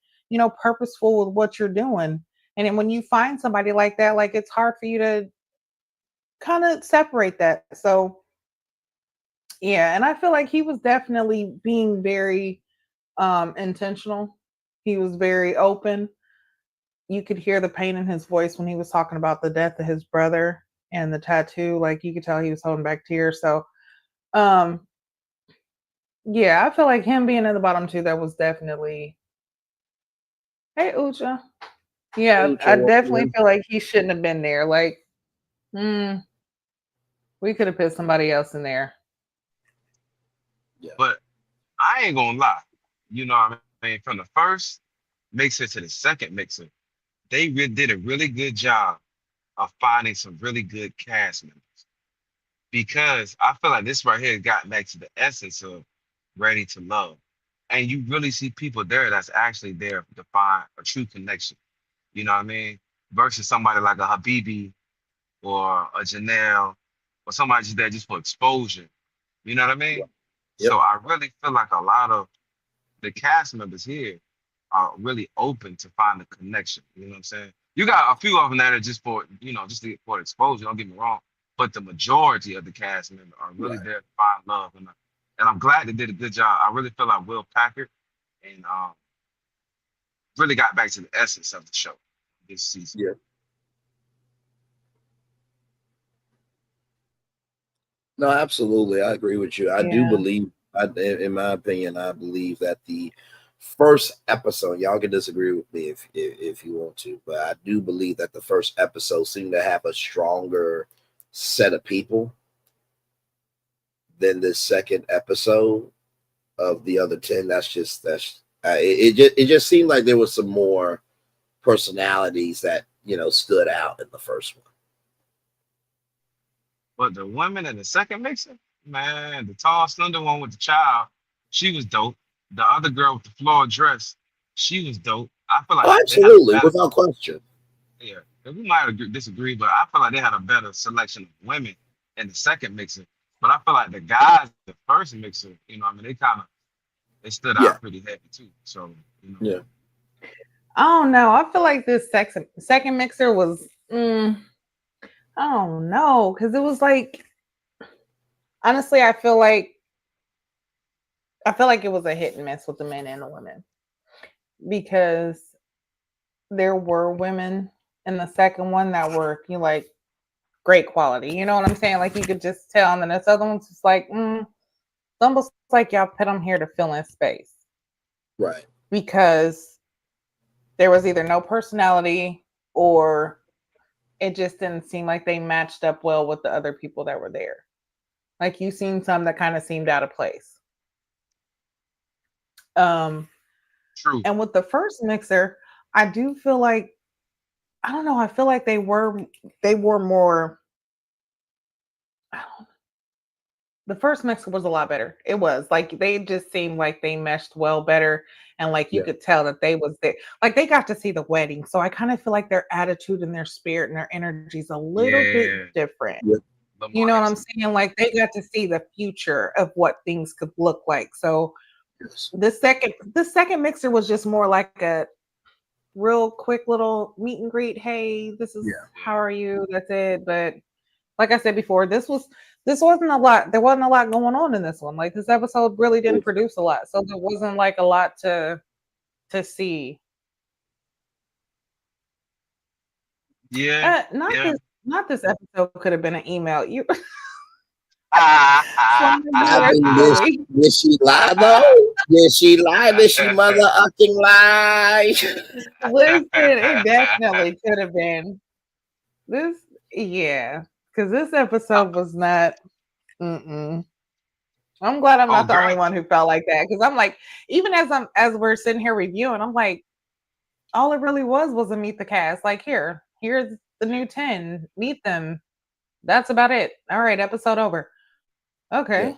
Speaker 2: purposeful with what you're doing. And then when you find somebody like that, like it's hard for you to kind of separate that. So yeah, and I feel like he was definitely being very intentional. He was very open. You could hear the pain in his voice when he was talking about the death of his brother and the tattoo. Like you could tell he was holding back tears. So um yeah, I feel like him being at the bottom too, that was definitely, hey Ucha. Yeah,
Speaker 3: Ucha
Speaker 2: I
Speaker 3: walked
Speaker 2: definitely
Speaker 3: in.
Speaker 2: feel like he shouldn't have been there. Like, we could have put somebody else in there.
Speaker 3: Yeah.
Speaker 4: But I ain't gonna lie. You know what I mean? From the first mixer to the second mixer, they did a really good job of finding some really good cast members. Because I feel like this right here got back to the essence of Ready to Love. And you really see people there that's actually there to find a true connection. You know what I mean? Versus somebody like a Habibi or a Janelle or somebody just there just for exposure. You know what I mean?
Speaker 3: Right. Yep.
Speaker 4: So I really feel like a lot of the cast members here are really open to find a connection. You know what I'm saying? You got a few of them that are just for, for exposure. Don't get me wrong. but the majority of the cast members are really
Speaker 3: Right.
Speaker 4: there to find love, and I'm glad they did a good job. I really feel like Will Packard and really got back to the essence of the show this season.
Speaker 3: Yeah. No, absolutely. I agree with you. I do
Speaker 2: Yeah.
Speaker 3: believe, in my opinion, I believe that the first episode, y'all can disagree with me if you want to, but I do believe that the first episode seemed to have a stronger set of people than the second episode of the other 10. It just seemed like there was some more personalities that stood out in the first one.
Speaker 4: But the women in the second mixer, man, the tall, slender one with the child, she was dope. The other girl with the floral dress, she was dope. I feel like
Speaker 3: Oh,
Speaker 4: they had a
Speaker 3: absolutely,
Speaker 4: better,
Speaker 3: without question.
Speaker 4: yeah. We might disagree, but I feel like they had a better selection of women in the second mixer. But I feel like the guys, the first mixer, I mean, they stood
Speaker 3: Yeah,
Speaker 4: out pretty heavy too. So,
Speaker 3: yeah.
Speaker 2: I don't know. I feel like this second mixer was, I don't know, because it was like, honestly, I feel like it was a hit and miss with the men and the women, because there were women in the second one that were like great quality. You know what I'm saying? Like you could just tell, and then this other one's just like, it's almost like y'all put them here to fill in space,
Speaker 3: Right.
Speaker 2: because there was either no personality or it just didn't seem like they matched up well with the other people that were there. Like you seen some that kind of seemed out of place.
Speaker 4: true.
Speaker 2: And with the first mixer, I do feel like, I don't know, I feel like they were more, the first mixer was a lot better. It was like they just seemed like they meshed well better, and like you
Speaker 3: Yeah.
Speaker 2: could tell that they was there. Like they got to see the wedding, so I kind of feel like their attitude and their spirit and their energy is a little bit
Speaker 4: Yeah.
Speaker 2: different.
Speaker 3: Yeah.
Speaker 2: You know what I'm saying? Like they got to see the future of what things could look like. So
Speaker 3: Yes.
Speaker 2: the second mixer was just more like a real quick little meet and greet. Hey, this is
Speaker 3: Yeah.
Speaker 2: how are you? That's it. But like I said before, this wasn't a lot. There wasn't a lot going on in this one. Like this episode really didn't produce a lot, so there wasn't like a lot to see.
Speaker 4: Yeah.
Speaker 2: Not
Speaker 4: Yeah.
Speaker 2: this episode could have been an email. You
Speaker 3: I mean,
Speaker 2: Really?
Speaker 3: did she lie though? Did she lie? Did she mother upping lie?
Speaker 2: Listen, it definitely could have been this. Yeah, because this episode was not. Mm-mm. I'm glad I'm
Speaker 4: Oh,
Speaker 2: not the only
Speaker 4: girl.
Speaker 2: one who felt like that, because I'm like, even as we're sitting here reviewing, I'm like, all it really was a meet the cast. Like here's the new 10. Meet them. That's about it. All right, episode over. Okay.
Speaker 3: Yeah.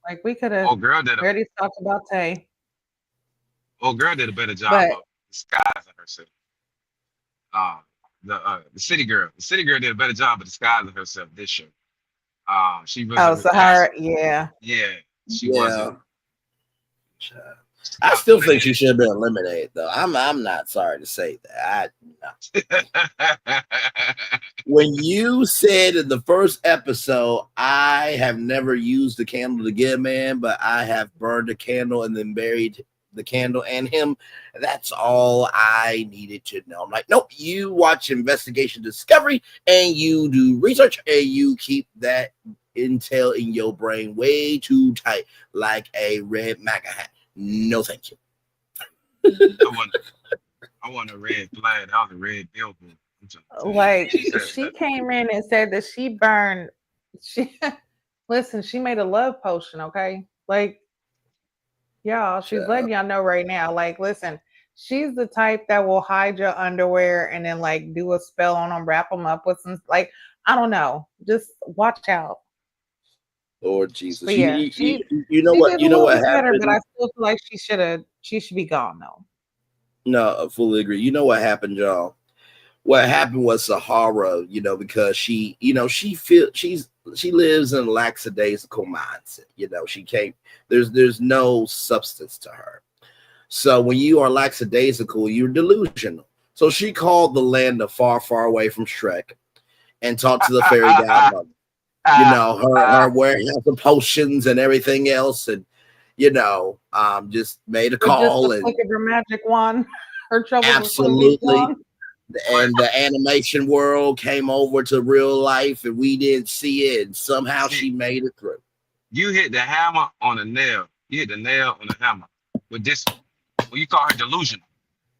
Speaker 2: Like we could have
Speaker 4: Oh, girl did
Speaker 2: already talked about Tay.
Speaker 4: a better job
Speaker 2: But
Speaker 4: of disguising herself. The city girl. The city girl did a better job of disguising herself this show. She wasn't really
Speaker 2: Sahara, yeah.
Speaker 4: yeah, she
Speaker 3: Yeah.
Speaker 4: wasn't.
Speaker 3: I still think she should have been eliminated, though. I'm not sorry to say that. When you said in the first episode, I have never used the candle to get a man, but I have burned a candle and then buried the candle and him. That's all I needed to know. I'm like, nope, you watch Investigation Discovery and you do research and you keep that intel in your brain way too tight, like a red MAGA hat. No, thank you.
Speaker 4: I want a red flag. That was a red billboard.
Speaker 2: Like she came in and said that she burned. She listen. She made a love potion. Okay, like y'all. She's letting y'all know right now. Like, listen. She's the type that will hide your underwear and then like do a spell on them, wrap them up with some like I don't know. Just watch out.
Speaker 3: Lord Jesus.
Speaker 2: But yeah,
Speaker 3: you know what? You know what happened?
Speaker 2: Better, but I still feel like she should be gone though.
Speaker 3: No, I fully agree. You know what happened, y'all? What happened was Sahara, because she lives in a lackadaisical mindset. She can't, there's no substance to her. So when you are lackadaisical, you're delusional. So she called the land of far, far away from Shrek and talked to the fairy godmother. you know, her wearing the potions and everything else, and you know, just made a
Speaker 2: With just
Speaker 3: call
Speaker 2: the
Speaker 3: and
Speaker 2: flick of her magic wand, her troubles were quickly
Speaker 3: absolutely.
Speaker 2: gone.
Speaker 4: But
Speaker 3: And the animation world came over to real life, and we didn't see it. And somehow
Speaker 4: see,
Speaker 3: she made it through.
Speaker 4: you hit the hammer on the nail. You hit the nail on the hammer with this one. Well, you call her delusional.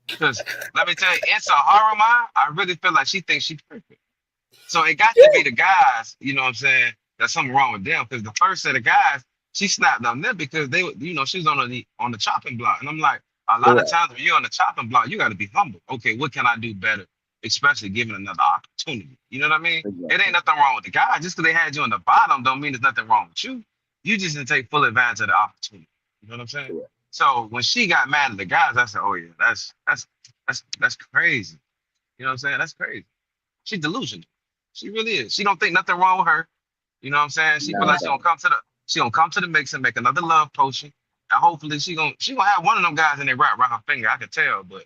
Speaker 4: Because let me tell you, in Sahara mind, I really feel like she thinks she's perfect. So it got to be the guys, you know what I'm saying? There's something wrong with them. Because the first set of guys, she snapped on them because they were, you know, she was on the chopping block. And I'm like, a lot of
Speaker 3: Correct.
Speaker 4: times when you're on the chopping block, you got to be humble. Okay, what can I do better? Especially given another opportunity. You know what I mean? It ain't
Speaker 3: Exactly.
Speaker 4: nothing wrong with the guy. Just because they had you on the bottom don't mean there's nothing wrong with you. You just didn't take full advantage of the opportunity. You know what I'm saying?
Speaker 3: Correct.
Speaker 4: So when she got mad at the guys, I said, "Oh yeah, that's crazy." You know what I'm saying? That's crazy. She's delusional. She really is. She don't think nothing wrong with her. You know what I'm saying? She feel like
Speaker 2: No.
Speaker 4: she gonna come to the mix and make another love potion. And hopefully she gonna have one of them guys in there right around her finger. I could tell, but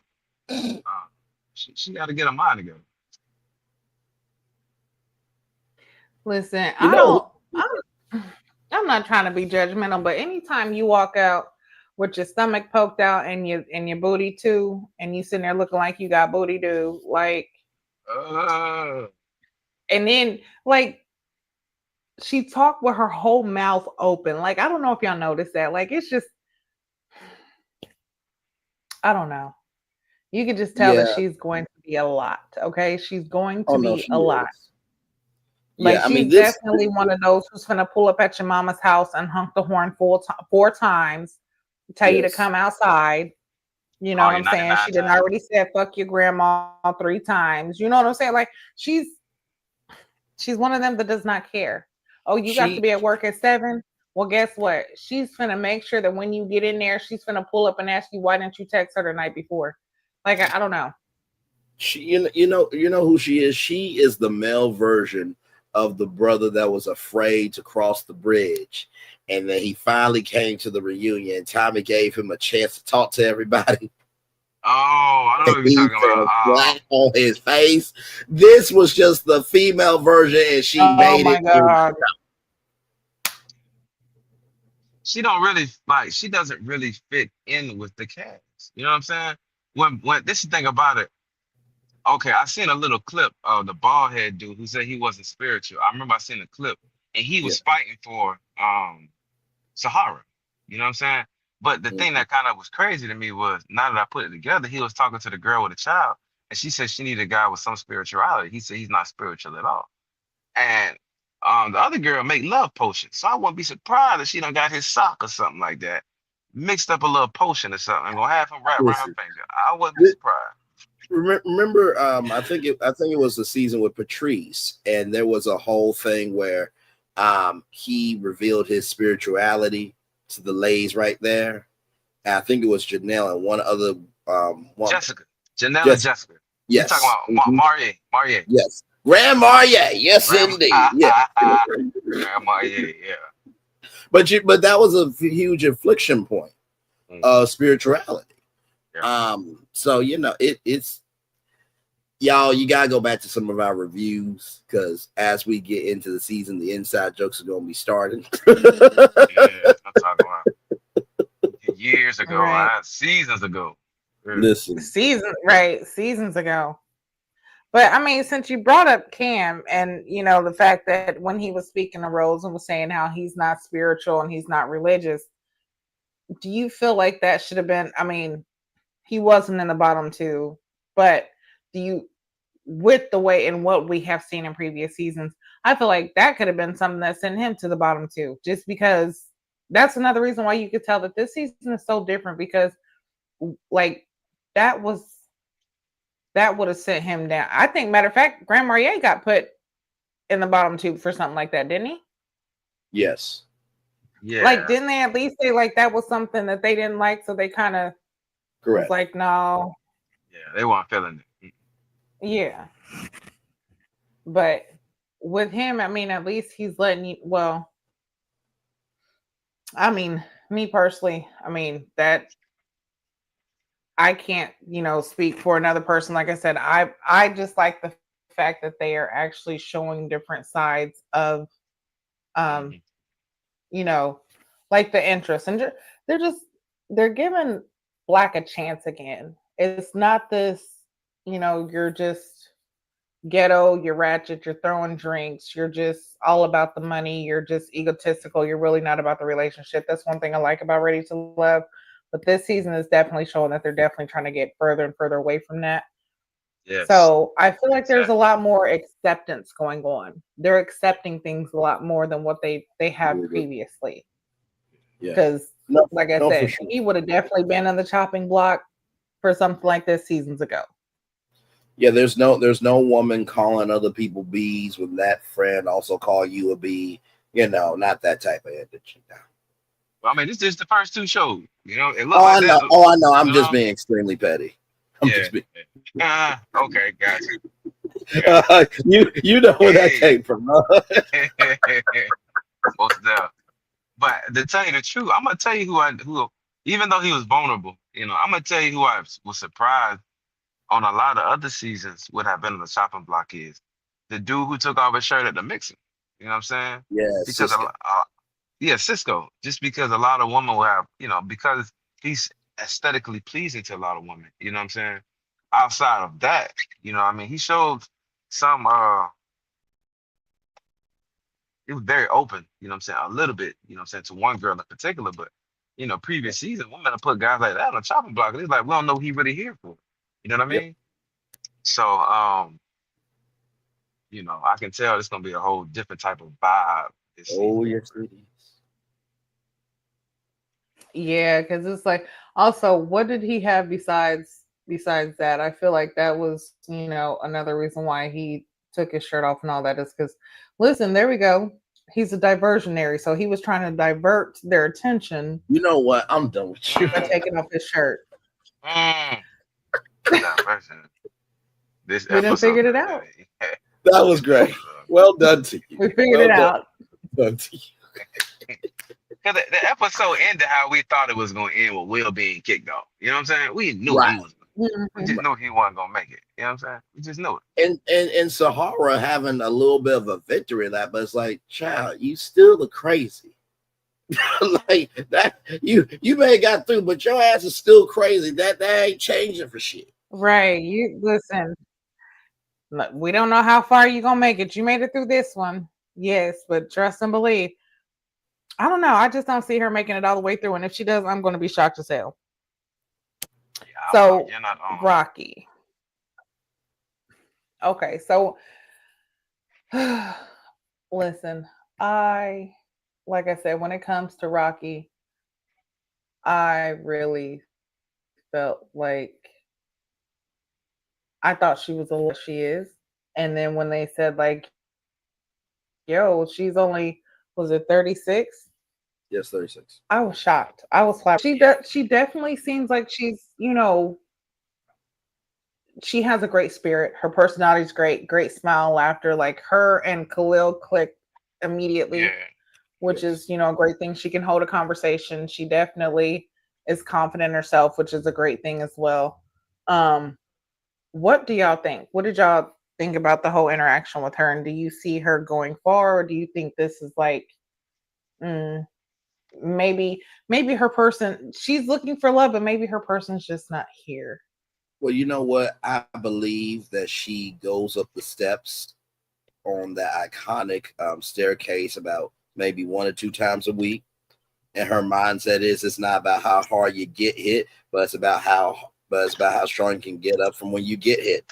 Speaker 4: she got to get her mind together.
Speaker 2: Listen,
Speaker 3: You know,
Speaker 2: I'm not trying to be judgmental, but anytime you walk out with your stomach poked out and your booty too, and you sitting there looking like you got booty too, like,
Speaker 4: Uh,
Speaker 2: and then like she talked with her whole mouth open. Like, I don't know if y'all noticed that. Like, it's just, I don't know. You could just tell that
Speaker 3: yeah.
Speaker 2: she's going to be a lot. Okay, she's going
Speaker 3: Oh
Speaker 2: to
Speaker 3: no,
Speaker 2: be
Speaker 3: she
Speaker 2: a lot.
Speaker 3: is.
Speaker 2: Like,
Speaker 3: Yeah, I mean
Speaker 2: she's
Speaker 3: this.
Speaker 2: definitely one of those who's gonna pull up at your mama's house and honk the horn four times, tell you to
Speaker 3: Yes,
Speaker 2: come outside. You know
Speaker 4: call
Speaker 2: what
Speaker 4: you
Speaker 2: I'm saying?
Speaker 4: 99
Speaker 2: She didn't
Speaker 4: times.
Speaker 2: already said fuck your grandma 3 times. You know what I'm saying? Like, she's one of them that does not care. Oh, you got to
Speaker 3: she
Speaker 2: be at work at 7. Well, guess what? She's gonna make sure that when you get in there, she's gonna pull up and ask you why didn't you text her the night before. Like, I don't know.
Speaker 3: she you know who she is. She is the male version of the brother that was afraid to cross the bridge, and then he finally came to the reunion. Tommy gave him a chance to talk to everybody.
Speaker 4: Oh, I know what you're
Speaker 3: He
Speaker 4: talking
Speaker 3: fell
Speaker 4: about.
Speaker 3: flat on his face. This was just the female version, and she
Speaker 2: Oh
Speaker 3: made
Speaker 2: my
Speaker 3: it through.
Speaker 2: god.
Speaker 4: She don't really like. She doesn't really fit in with the cast. You know what I'm saying? When this is the thing about it. Okay, I seen a little clip of the bald head dude who said he wasn't spiritual. I remember I seen a clip and he
Speaker 3: Yeah.
Speaker 4: was fighting for Sahara. You know what I'm saying? But the thing
Speaker 3: Mhm.
Speaker 4: that kind of was crazy to me was now that I put it together, he was talking to the girl with a child, and she said she needed a guy with some spirituality. He said he's not spiritual at all. And the other girl make love potions. So I wouldn't be surprised if she done got his sock or something like that. Mixed up a little potion or something and gonna have him right around her
Speaker 3: Listen,
Speaker 4: finger. I wouldn't be surprised.
Speaker 3: remember, I think it was the season with Patrice, and there was a whole thing where he revealed his spirituality to the ladies right there. And I think it was Janelle and one other woman.
Speaker 4: Jessica. Janelle and
Speaker 3: Just
Speaker 4: Jessica. You talking
Speaker 3: yes,
Speaker 4: about
Speaker 3: mhm,
Speaker 4: Marie. Marie.
Speaker 3: yes, Grand Marnier, yes
Speaker 4: Grandma
Speaker 3: indeed, yeah.
Speaker 4: Grandma, yeah.
Speaker 3: But that was a huge inflection point
Speaker 4: Mhm.
Speaker 3: of spirituality.
Speaker 4: Yeah.
Speaker 3: So you know it's y'all, you gotta go back to some of our reviews because as we get into the season, the inside jokes are gonna be starting.
Speaker 4: Yeah. I'm talking about years ago,
Speaker 2: Right.
Speaker 4: seasons ago. Yeah.
Speaker 3: Listen,
Speaker 2: Seasons ago. But I mean, since you brought up Cam and the fact that when he was speaking to Rose and was saying how he's not spiritual and he's not religious, do you feel like that should have been? I mean, he wasn't in the bottom two, but do you, with the way and what we have seen in previous seasons, I feel like that could have been something that sent him to the bottom two, just because that's another reason why you could tell that this season is so different because like that was that would have sent him down. I think, matter of fact, Grand Marnier got put in the bottom two for something like that, didn't he?
Speaker 3: yes,
Speaker 2: Like,
Speaker 4: Yeah.
Speaker 2: didn't they at least say like that was something that they didn't like, so they kind of was
Speaker 3: correct.
Speaker 2: like, no,
Speaker 4: Yeah. They weren't feeling it.
Speaker 2: yeah. But with him, I mean, at least he's letting you. Well, I mean, me personally, I mean that I can't, speak for another person. Like I said, I just like the fact that they are actually showing different sides of um, you know, like the interest, and they're just they're giving Black a chance again. It's not this, you're just ghetto, you're ratchet, you're throwing drinks, you're just all about the money, you're just egotistical, you're really not about the relationship. That's one thing I like about Ready to Love. But this season is definitely showing that they're definitely trying to get further and further away from that.
Speaker 4: Yes,
Speaker 2: So I feel like there's a
Speaker 4: exactly.
Speaker 2: lot more acceptance going on. They're accepting things a lot more than what they have
Speaker 3: Really good.
Speaker 2: previously.
Speaker 3: Yeah.
Speaker 2: Because,
Speaker 3: No,
Speaker 2: like I
Speaker 3: no, for
Speaker 2: said,
Speaker 3: sure.
Speaker 2: he would have definitely been on the chopping block for something like this seasons ago.
Speaker 3: Yeah, there's no woman calling other people bees when that friend also call you a bee. Not that type of energy. No.
Speaker 4: Well, I mean, this is the first two shows. It looked
Speaker 3: Oh,
Speaker 4: like
Speaker 3: I
Speaker 4: that.
Speaker 3: know. Oh, I know. I'm just
Speaker 4: No,
Speaker 3: being extremely petty. I'm
Speaker 4: yeah.
Speaker 3: just being.
Speaker 4: Okay, gotcha. Gotcha.
Speaker 3: You know where that
Speaker 4: Hey,
Speaker 3: came from. Huh?
Speaker 4: most of them. But to tell you the truth, I'm gonna tell you who, even though he was vulnerable, I'm gonna tell you who I was surprised on a lot of other seasons would have been on the chopping block is the dude who took off his shirt at the mixer. You know what I'm saying?
Speaker 3: Yeah,
Speaker 4: Because
Speaker 3: Cisco.
Speaker 4: yeah, Cisco. Just because a lot of women will have, because he's aesthetically pleasing to a lot of women. You know what I'm saying? Outside of that, I mean, he showed some. It was very open. You know what I'm saying? A little bit. You know what I'm saying, to one girl in particular, but previous season, women have put guys like that on a chopping block. And it's like we don't know who he really here for. You know what I
Speaker 3: Yep.
Speaker 4: mean? So I can tell it's gonna be a whole different type of vibe this season.
Speaker 3: Oh, yes, it is.
Speaker 2: Yeah, because it's like, also, what did he have besides that? I feel like that was, another reason why he took his shirt off and all that is because, listen, there we go. He's a diversionary, so he was trying to divert their attention
Speaker 3: You know what? I'm done with you.
Speaker 2: by
Speaker 4: Mm,
Speaker 2: taking off his shirt.
Speaker 4: mm. That version. This
Speaker 2: We done
Speaker 4: episode
Speaker 2: figured it
Speaker 4: done
Speaker 2: out.
Speaker 4: did it.
Speaker 3: That was
Speaker 4: This
Speaker 3: great.
Speaker 4: episode.
Speaker 3: Well done to you.
Speaker 2: We figured
Speaker 3: Well
Speaker 2: it out.
Speaker 3: done to you.
Speaker 4: Because the episode ended how we thought it was gonna end with Will being kicked off. You know what I'm saying? We knew
Speaker 3: Right.
Speaker 4: he was. We
Speaker 2: Mhm.
Speaker 4: just knew he wasn't gonna make it. You know what I'm saying? We just knew it.
Speaker 3: And Sahara having a little bit of a victory in that, but it's like, child, you still the crazy. Like that, you may have got through, but your ass is still crazy. That ain't changing for shit.
Speaker 2: Right. You listen. We don't know how far you're gonna make it. You made it through this one. Yes, but trust and believe. I don't know. I just don't see her making it all the way through. And if she does, I'm gonna be shocked as hell.
Speaker 4: Yeah, I'm shocked.
Speaker 2: So
Speaker 4: You're not on.
Speaker 2: Rocky. Okay, so listen, like I said, when it comes to Rocky, I really felt like I thought she was a little she is. And then when they said like, yo, she's only was it 36?
Speaker 3: Yes, 36.
Speaker 2: I was shocked. I was flat. She definitely seems like she's, she has a great spirit. Her personality's great, great smile, laughter. Like her and Khalil clicked
Speaker 4: Yeah.
Speaker 2: immediately, which
Speaker 3: Yes.
Speaker 2: is, a great thing. She can hold a conversation. She definitely is confident in herself, which is a great thing as well. Um, what do y'all think? What did y'all think about the whole interaction with her? And do you see her going far, or do you think this is like, mm, maybe her person? She's looking for love, but maybe her person's just not here.
Speaker 3: Well, you know what? I believe that she goes up the steps on that iconic staircase about maybe 1 or 2 times a week. And her mindset is it's not about how hard you get hit, but it's about how strong you can get up from when you get hit.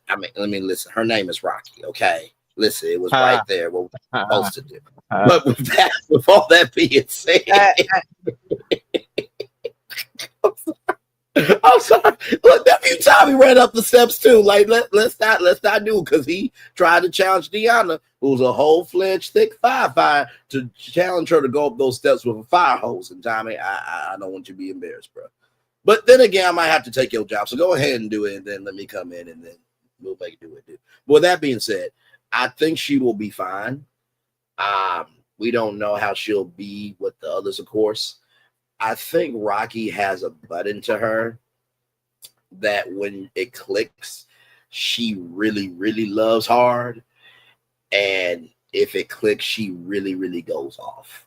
Speaker 3: I mean, let me listen. Her name is Rocky. Okay, listen, it was right there what we're supposed to do. But with all that being said,
Speaker 2: Uh,
Speaker 3: I'm sorry. Look, nephew Tommy ran up the steps too. Like let's not do it because he tried to challenge Deanna, who's a whole fledged thick fire, to challenge her to go up those steps with a fire hose. And Tommy, I don't want you to be embarrassed, bro. But then again, I might have to take your job. So go ahead and do it, and then let me come in, and then we'll make it do it. Dude. But with that being said, I think she will be fine. We don't know how she'll be with the others, of course. I think Rocky has a button to her that when it clicks, she really, really loves hard. And if it clicks, she really, really goes off.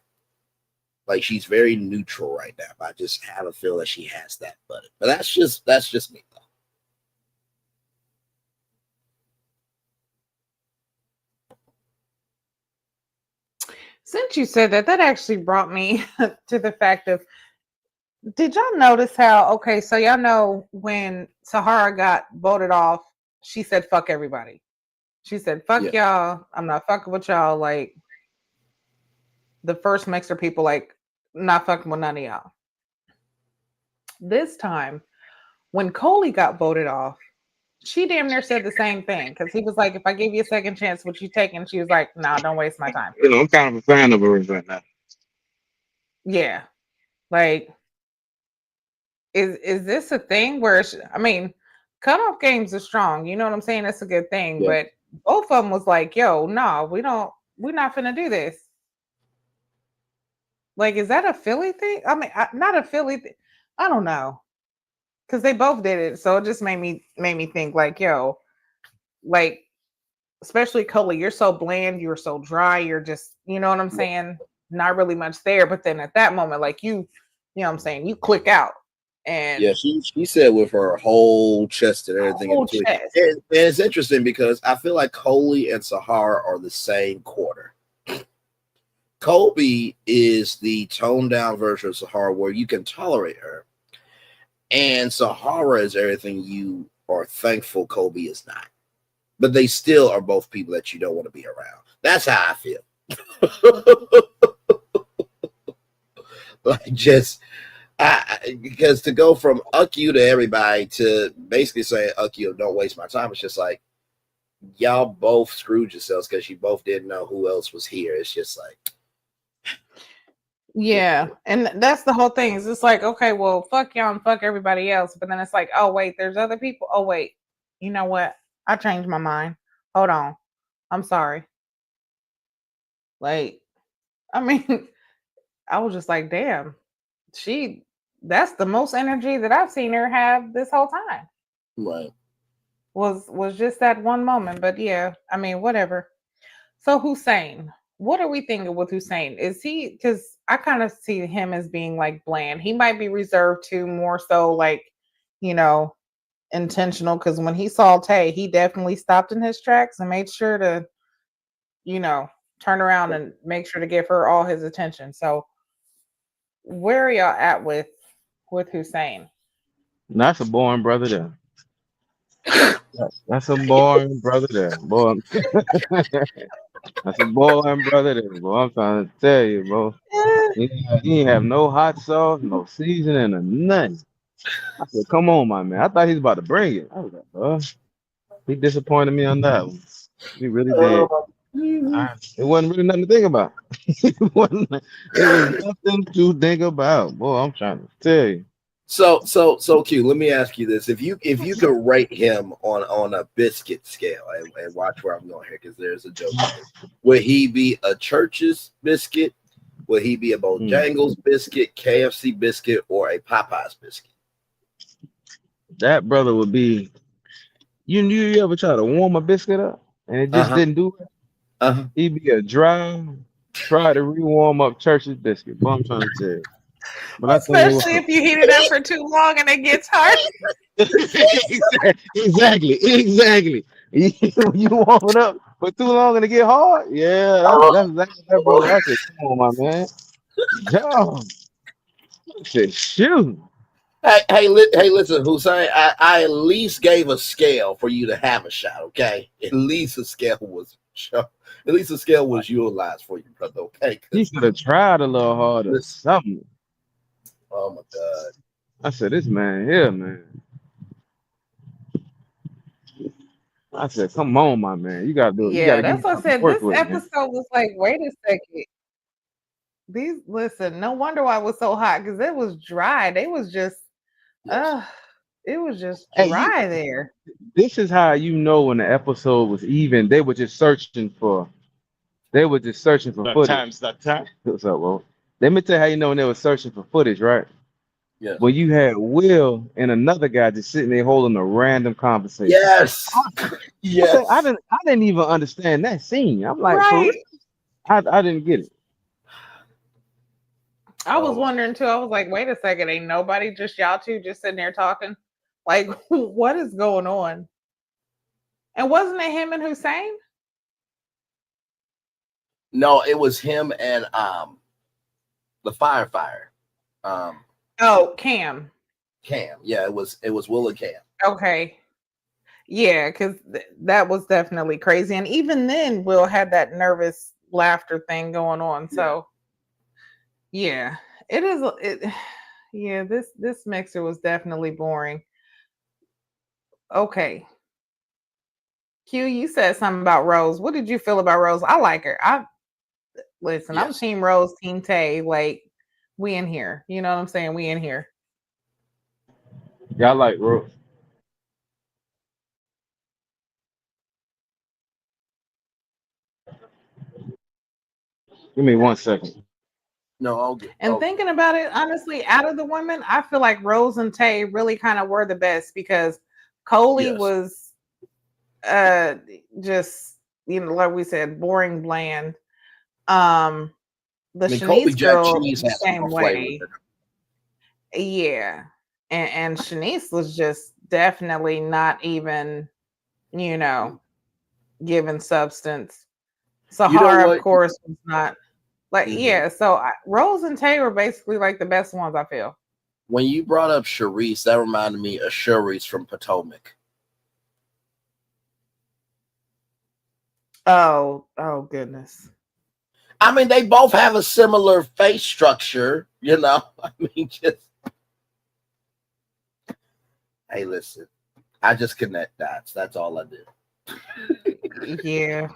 Speaker 3: Like she's very neutral right now. But I just have a feel that she has that button. But that's just me though.
Speaker 2: Since you said that, that actually brought me to the fact of, did y'all notice how, okay, so y'all know when Sahara got voted off, she said, fuck everybody. She said, fuck y'all. I'm not fucking with y'all. Like, the first mixer people, like, not fucking with none of y'all. This time, when Coley got voted off, she damn near said the same thing. Because he was like, if I give you a second chance, what you taking? She was like, nah, don't waste my time.
Speaker 4: You know, I'm kind of a fan of her right now.
Speaker 2: Yeah. Like, is this a thing where, I mean, cutoff games are strong. You know what I'm saying? That's a good thing.
Speaker 3: Yeah.
Speaker 2: But both of them was like, yo, no, we're not finna do this. Like, is that a Philly thing? I mean, not a Philly thing. I don't know. Because they both did it. So it just made me think like, yo, like, especially Coley, you're so bland, you're so dry, you're just, you know what I'm saying? Not really much there. But then at that moment, like you know what I'm saying, you click out. And
Speaker 3: yeah, she said with her whole chest and everything in between. And it's interesting because I feel like Coley and Sahara are the same quarter. Kobe is the toned down version of Sahara where you can tolerate her. And Sahara is everything you are thankful Kobe is not. But they still are both people that you don't want to be around. That's how I feel. Like just because to go from uck you to everybody to basically saying uck you, don't waste my time, it's just like y'all both screwed yourselves because you both didn't know who else was here. It's just like,
Speaker 2: yeah, and that's the whole thing. It's just like, okay, well, fuck y'all and fuck everybody else. But then it's like, oh wait, there's other people. Oh wait, you know what? I changed my mind. Hold on, I'm sorry. Like, I mean, I was just like, damn, that's the most energy that I've seen her have this whole time.
Speaker 3: right.
Speaker 2: Was just that one moment. But yeah, I mean, whatever. So Hussein, what are we thinking with Hussein? Is he, because I kind of see him as being like bland. He might be reserved to more so like, you know, intentional, because when he saw Tay, he definitely stopped in his tracks and made sure to, you know, turn around and make sure to give her all his attention. So where are y'all at with Hussein?
Speaker 5: That's a boring brother there. That's a boring brother there, boy. That's a boring brother there, boy. I'm trying to tell you, bro. He ain't have no hot sauce, no seasoning, or nothing. I said, come on, my man. I thought he was about to bring it. I was like, bro, he disappointed me on that one. He really did. It wasn't really nothing to think about. It was nothing to think about. Boy, I'm trying to tell you.
Speaker 3: So Q, let me ask you this. If you could rate him on a biscuit scale, and watch where I'm going here because there's a joke. Would he be a Church's biscuit? Would he be a Bojangles biscuit, KFC biscuit, or a Popeyes biscuit?
Speaker 5: That brother would be. You ever try to warm a biscuit up and it just didn't do it? He'd be a try to rewarm up Church's biscuit. But I'm trying to tell you. But
Speaker 2: especially if you heat it up for too long and it gets hard.
Speaker 5: Exactly. You warm it up for too long and it get hard. Yeah, that's exactly that, brother. I said, come on, my man. Yo, I said, shoot.
Speaker 3: Hey, listen, Hussein. I at least gave a scale for you to have a shot. Okay, at least a scale was utilized for you, brother. Okay,
Speaker 5: He should have tried a little harder. Something.
Speaker 3: Oh my God.
Speaker 5: I said, this man here, man. I said, come on, my man. You gotta do it.
Speaker 2: Yeah,
Speaker 5: You gotta
Speaker 2: that's
Speaker 5: give
Speaker 2: what I said.
Speaker 5: work
Speaker 2: This
Speaker 5: with,
Speaker 2: episode
Speaker 5: man.
Speaker 2: was like, wait a second. Listen, no wonder why it was so hot, because it was dry. They was just it was just dry there.
Speaker 5: This is how you know when the episode was even. They were just searching for footage.
Speaker 4: That time.
Speaker 5: What's up, bro? Let me tell you how you know when they were searching for footage, right?
Speaker 3: Yes.
Speaker 5: But you had Will and another guy just sitting there holding a random conversation.
Speaker 3: Yes. Yes.
Speaker 5: I didn't even understand that scene. I'm like, for real?
Speaker 2: Right.
Speaker 5: I didn't get it.
Speaker 2: I was
Speaker 3: Oh,
Speaker 2: wondering too. I was like, wait a second, ain't nobody, just y'all two just sitting there talking? Like, what is going on? And wasn't it him and Hussein?
Speaker 3: no, it was him and the firefighter. Um
Speaker 2: Oh, Cam.
Speaker 3: Cam. Yeah, it was Will and Cam.
Speaker 2: Okay. Yeah, because that was definitely crazy. And even then, Will had that nervous laughter thing going on.
Speaker 3: Yeah.
Speaker 2: So yeah, it is. Yeah, this mixer was definitely boring. Okay, Q, you said something about Rose. What did you feel about Rose? I like her. I listen. I'm
Speaker 3: Yes.
Speaker 2: Team Rose, Team Tay. Like we in here. You know what I'm saying? We in here.
Speaker 5: Y'all like Rose. Give me 1 second.
Speaker 3: No, all good.
Speaker 2: And
Speaker 3: All good.
Speaker 2: thinking about it, honestly, out of the women, I feel like Rose and Tay really kind of were the best because Coley
Speaker 3: Yes.
Speaker 2: was just, like we said, boring, bland. Um the
Speaker 3: I mean, Colby
Speaker 2: Shanice
Speaker 3: Jack
Speaker 2: girl
Speaker 3: Cheese
Speaker 2: the
Speaker 3: has more
Speaker 2: same
Speaker 3: flavor
Speaker 2: way.
Speaker 3: than
Speaker 2: Yeah. And Shanice was just definitely not even, you
Speaker 3: her.
Speaker 2: know, given substance.
Speaker 3: You know
Speaker 2: Sahara, of
Speaker 3: what?
Speaker 2: course, was not like,
Speaker 3: Mhm.
Speaker 2: yeah. So Rose and Tay were basically like the best ones, I feel.
Speaker 3: When you brought up Charisse, that reminded me of Charisse from Potomac.
Speaker 2: Oh goodness.
Speaker 3: I mean, they both have a similar face structure, you know. I mean, just hey, listen, I just connect dots. That's all I do.
Speaker 2: Yeah.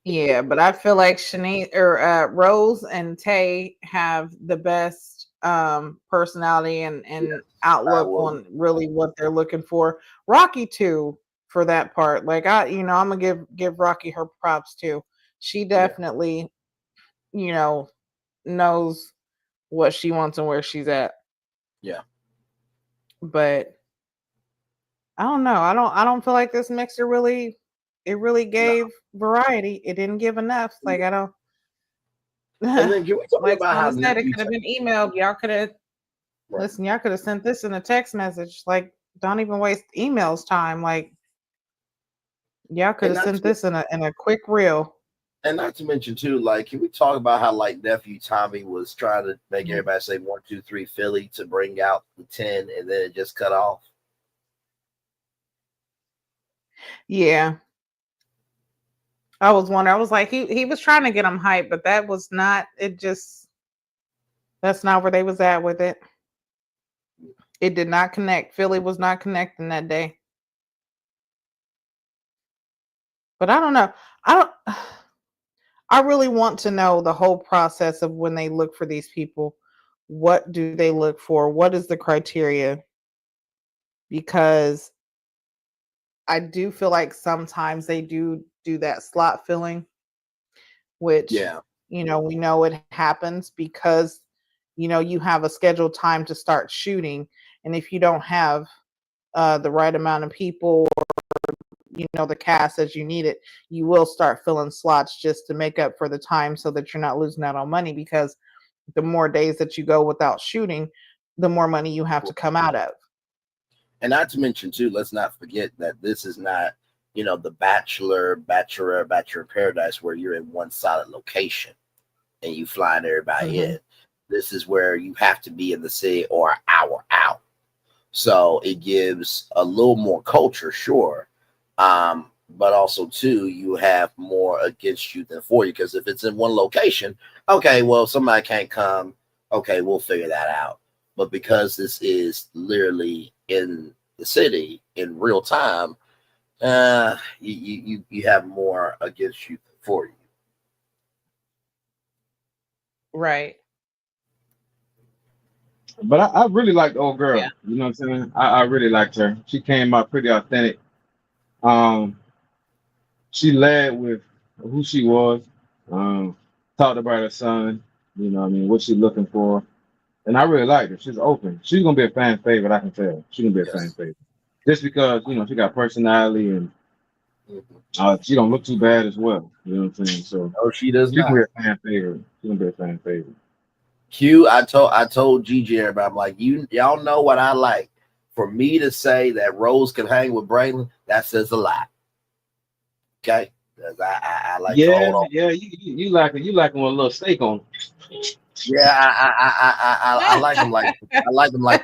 Speaker 2: Yeah, but I feel like Shanice or Rose and Tay have the best personality and
Speaker 3: Yes, I
Speaker 2: outlook
Speaker 3: will.
Speaker 2: on really what they're looking for. Rocky too, for that part. Like I'm gonna give Rocky her props too. She
Speaker 3: Yeah,
Speaker 2: definitely, you know, knows what she wants and where she's at.
Speaker 3: yeah.
Speaker 2: But I don't know. I don't feel like this mixer really, it really
Speaker 3: No.
Speaker 2: gave variety. It didn't give enough. Like I don't
Speaker 3: And then can we talk
Speaker 2: like
Speaker 3: about how
Speaker 2: Sona said, it
Speaker 3: nephew?
Speaker 2: could have been emailed. Y'all could have
Speaker 3: Right.
Speaker 2: listen. Y'all could have sent this in a text message. Like, don't even waste emails time. Like, y'all could
Speaker 3: And
Speaker 2: have
Speaker 3: not
Speaker 2: sent
Speaker 3: to,
Speaker 2: this in a quick reel.
Speaker 3: and not to mention too, like, can we talk about how like nephew Tommy was trying to make
Speaker 2: Mhm.
Speaker 3: everybody say 1, 2, 3 Philly to bring out the 10, and then it just cut off.
Speaker 2: Yeah, I was wondering. I was like, he was trying to get them hyped, but that was not. It just that's not where they was at with it. It did not connect. Philly was not connecting that day. But I don't know. I don't. I really want to know the whole process of when they look for these people. What do they look for? What is the criteria? Because I do feel like sometimes they do that slot filling, which
Speaker 3: Yeah.
Speaker 2: we know it happens because you have a scheduled time to start shooting, and if you don't have the right amount of people, the cast as you need it, you will start filling slots just to make up for the time so that you're not losing out on money because the more days that you go without shooting, the more money you have to come out of.
Speaker 3: And not to mention too, let's not forget that this is not, the Bachelor Paradise where you're in one solid location and you flying everybody
Speaker 2: Hmm.
Speaker 3: in. This is where you have to be in the city or an hour out. So it gives a little more culture, sure. But also too, you have more against you than for you. Because if it's in one location, okay, well, somebody can't come. Okay, we'll figure that out. But because this is literally in the city in real time, you have more against you than for you.
Speaker 2: Right.
Speaker 5: But I really liked the old
Speaker 2: Yeah.
Speaker 5: girl. You know what I'm saying? I really liked her. She came out pretty authentic. Um, she led with who she was. Um, talked about her son. You know what I mean? What she looking for. And I really like her. She's open. She's gonna be a fan favorite. I can tell. She's gonna be a fan
Speaker 3: Yes.
Speaker 5: favorite. Just because she got personality and
Speaker 3: Mhm.
Speaker 5: she don't look too bad as well. You know what I'm saying? So
Speaker 3: No, she does
Speaker 5: she can
Speaker 3: not.
Speaker 5: be a fan favorite. She can be a fan favorite.
Speaker 3: Q, I told GG everybody, I'm like, y'all know what I like. For me to say that Rose can hang with Braylon, that says a lot. Okay? Because I like to hold
Speaker 5: Yeah,
Speaker 3: on.
Speaker 5: yeah. You like it. You like him with a little steak on.
Speaker 3: Yeah, I like him like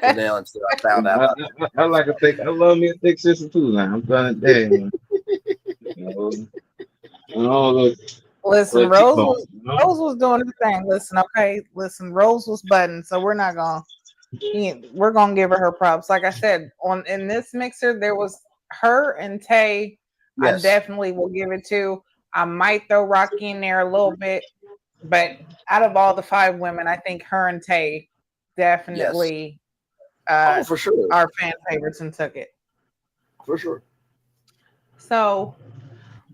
Speaker 3: Janelle until I found out about
Speaker 5: I like a thick. I love me a thick sister too. Now I'm trying to tell you, man. Look,
Speaker 2: Listen,
Speaker 5: little cheekbones.
Speaker 2: Rose was doing her thing. Listen, okay. Listen, Rose was button, so we're not gonna we're gonna give her props. Like I said, in this mixer, there was her and Tay. I
Speaker 3: Yes.
Speaker 2: definitely will give it to. I might throw Rocky in there a little bit, but out of all the 5 women, I think her and Tay
Speaker 3: Yes.
Speaker 2: definitely
Speaker 3: Oh, for sure.
Speaker 2: are fan favorites and took it.
Speaker 3: For sure.
Speaker 2: So,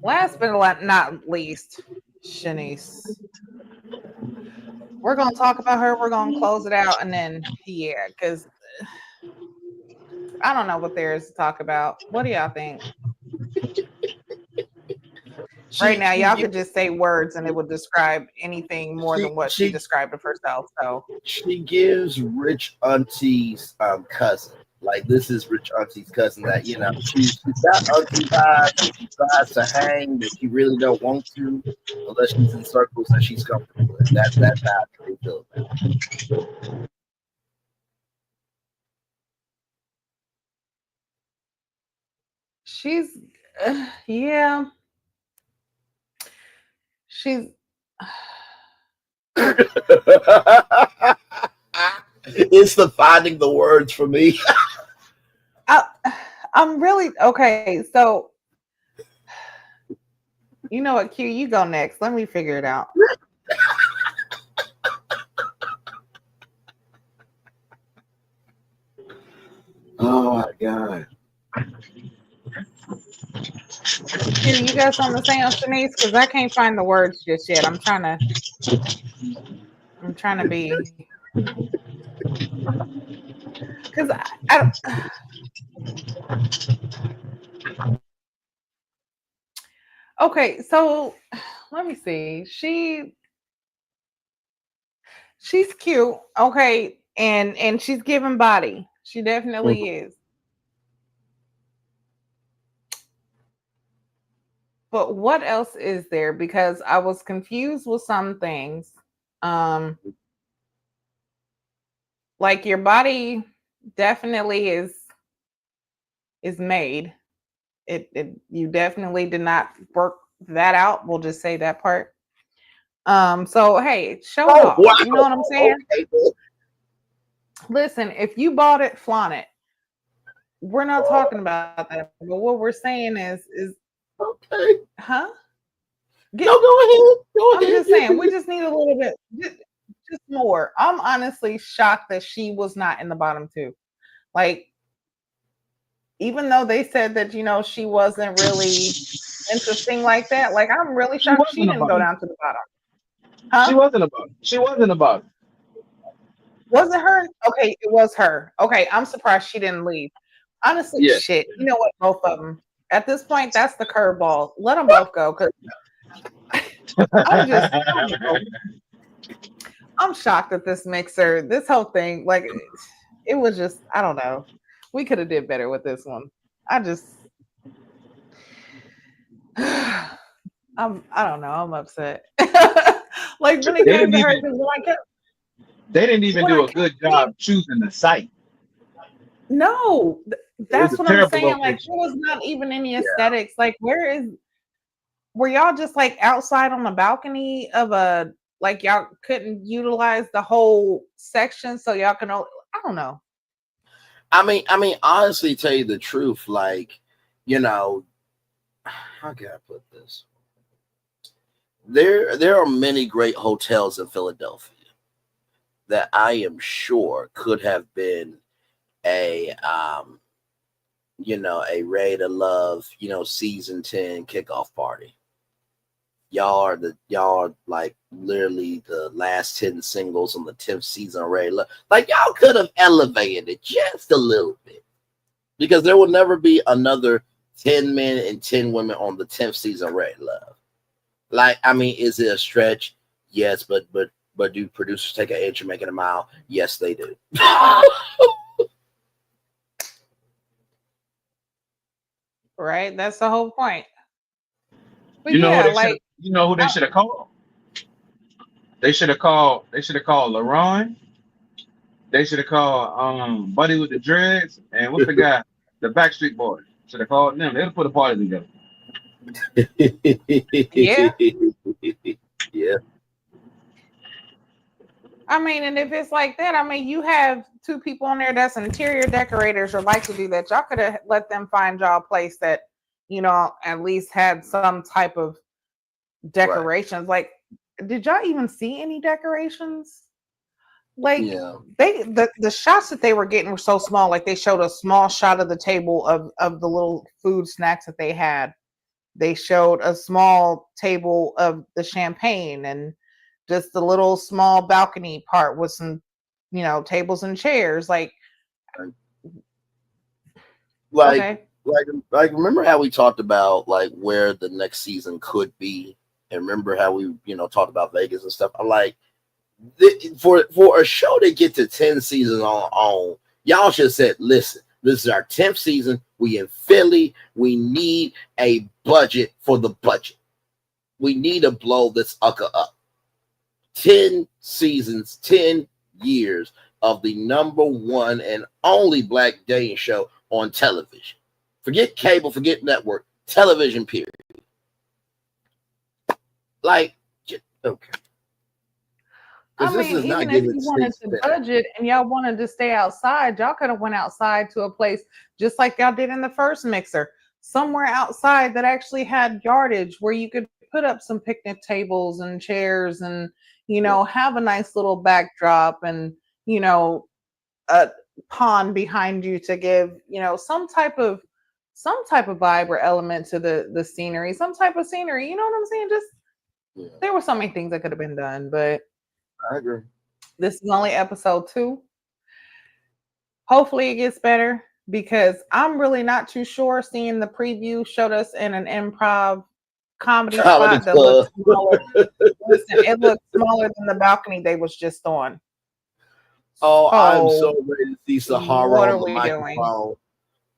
Speaker 2: last but not least, Shanice. We're gonna talk about her. We're gonna close it out, and then because I don't know what there is to talk about. What do y'all think? Right now, y'all could just say words, and it would describe anything more than what she described of herself. So
Speaker 3: she gives Rich Auntie's cousin. Like, this is Rich Auntie's cousin that she's got auntie vibes. She tries to hang, but she really don't want to unless she's in circles that she's comfortable with. That's how I really feel about it.
Speaker 2: she's, yeah, she's.
Speaker 3: It's the finding the words for me.
Speaker 2: I'm really okay. So, you know what, Q? You go next. Let me figure it out.
Speaker 3: Oh my god.
Speaker 2: Q, you got something to say on Shanice? Because I can't find the words just yet. I'm trying to be. Because I okay, so let me see. She's cute, okay, and she's giving body. She definitely is. But what else is there? Because I was confused with some things. Um, like your body definitely is made. It you definitely did not work that out. We'll just say that part. So hey, show it
Speaker 3: Oh
Speaker 2: off.
Speaker 3: wow.
Speaker 2: You know what I'm saying?
Speaker 3: Okay.
Speaker 2: Listen, if you bought it, flaunt it. We're not talking about that. But what we're saying is
Speaker 3: Okay.
Speaker 2: huh?
Speaker 3: No, go ahead.
Speaker 2: I'm just saying, we just need a little bit, just more. I'm honestly shocked that she was not in the bottom 2. Like, even though they said that she wasn't really interesting like that, like I'm really
Speaker 5: She
Speaker 2: shocked she
Speaker 5: wasn't
Speaker 2: didn't go
Speaker 5: about.
Speaker 2: down to the bottom.
Speaker 5: She
Speaker 2: Huh?
Speaker 5: wasn't about. She wasn't about.
Speaker 2: Was it her? Okay, it was her. Okay, I'm surprised she didn't leave. Honestly,
Speaker 5: Yeah.
Speaker 2: shit. You know what? Both of them. At this point, that's the curveball. Let them both go because I'm just, I don't know. I'm shocked at this mixer. This whole thing, like, it was just, I don't know. We could have did better with this one. I just, I don't know. I'm upset. Like when it
Speaker 5: They
Speaker 2: came
Speaker 5: didn't
Speaker 2: to her,
Speaker 5: even.
Speaker 2: because
Speaker 5: They didn't even
Speaker 2: when
Speaker 5: do
Speaker 2: I
Speaker 5: a
Speaker 2: kept
Speaker 5: good
Speaker 2: seeing,
Speaker 5: job choosing the site.
Speaker 2: no,
Speaker 5: It was
Speaker 2: that's
Speaker 5: a
Speaker 2: what I'm
Speaker 5: terrible
Speaker 2: saying. Like
Speaker 5: location.
Speaker 2: there was not even any
Speaker 3: Yeah.
Speaker 2: aesthetics. Like were y'all just like outside on the balcony of like y'all couldn't utilize the whole section so y'all can, I don't know.
Speaker 3: I mean, honestly, tell you the truth, like, how can I put this? There are many great hotels in Philadelphia that I am sure could have been a a Ray to Love, season 10 kickoff party. y'all are like literally the last 10 singles on the 10th season already. Like y'all could have elevated it just a little bit, because there will never be another 10 men and 10 women on the 10th season of Ready to Love. Like, I mean, is it a stretch? Yes, but do producers take an inch and make it a mile? Yes, they do.
Speaker 2: Right? That's the whole point. But
Speaker 5: You know who
Speaker 2: yeah,
Speaker 5: they should
Speaker 2: like
Speaker 5: you know who they should have called? They should have called LaRon. They should have called Buddy with the dreads, and what's the guy? The Backstreet Boys. Should have called them. They'd put a party together.
Speaker 2: yeah.
Speaker 3: Yeah.
Speaker 2: I mean, and if it's like that, I mean, you have two people on there that's interior decorators or like to do that. Y'all could have let them find y'all a place that, at least had some type of decorations. Like, did y'all even see any decorations? Like,
Speaker 3: Yeah.
Speaker 2: the shots that they were getting were so small. Like, they showed a small shot of the table of the little food snacks that they had. They showed a small table of the champagne and just the little small balcony part with some, tables and chairs. Like, okay.
Speaker 3: Remember how we talked about like where the next season could be, and remember how we talked about Vegas and stuff. I'm like, for a show to get to 10 seasons on, y'all should have said, listen, this is our 10th season. We in Philly. We need a budget for the budget. We need to blow this ucker up. 10 seasons, 10 years of the number one and only black dating show on television. Forget cable, forget network, television, period. Like, okay.
Speaker 2: I mean, even if you wanted to budget and y'all wanted to stay outside, y'all could have went outside to a place just like y'all did in the first mixer, somewhere outside that actually had yardage where you could put up some picnic tables and chairs and, have a nice little backdrop and, a pond behind you to give, some type of vibe or element to the scenery, some type of scenery. You know what I'm saying? Just there were so many things that could have been done, but
Speaker 3: I agree.
Speaker 2: this is only episode 2. Hopefully it gets better because I'm really not too sure. Seeing the preview showed us in an improv comedy spot that looked smaller. Listen, it looked smaller than the balcony they was just on.
Speaker 3: Oh, I'm so ready to see Sahara
Speaker 2: what
Speaker 3: on
Speaker 2: are
Speaker 3: the
Speaker 2: we
Speaker 3: microphone.
Speaker 2: doing?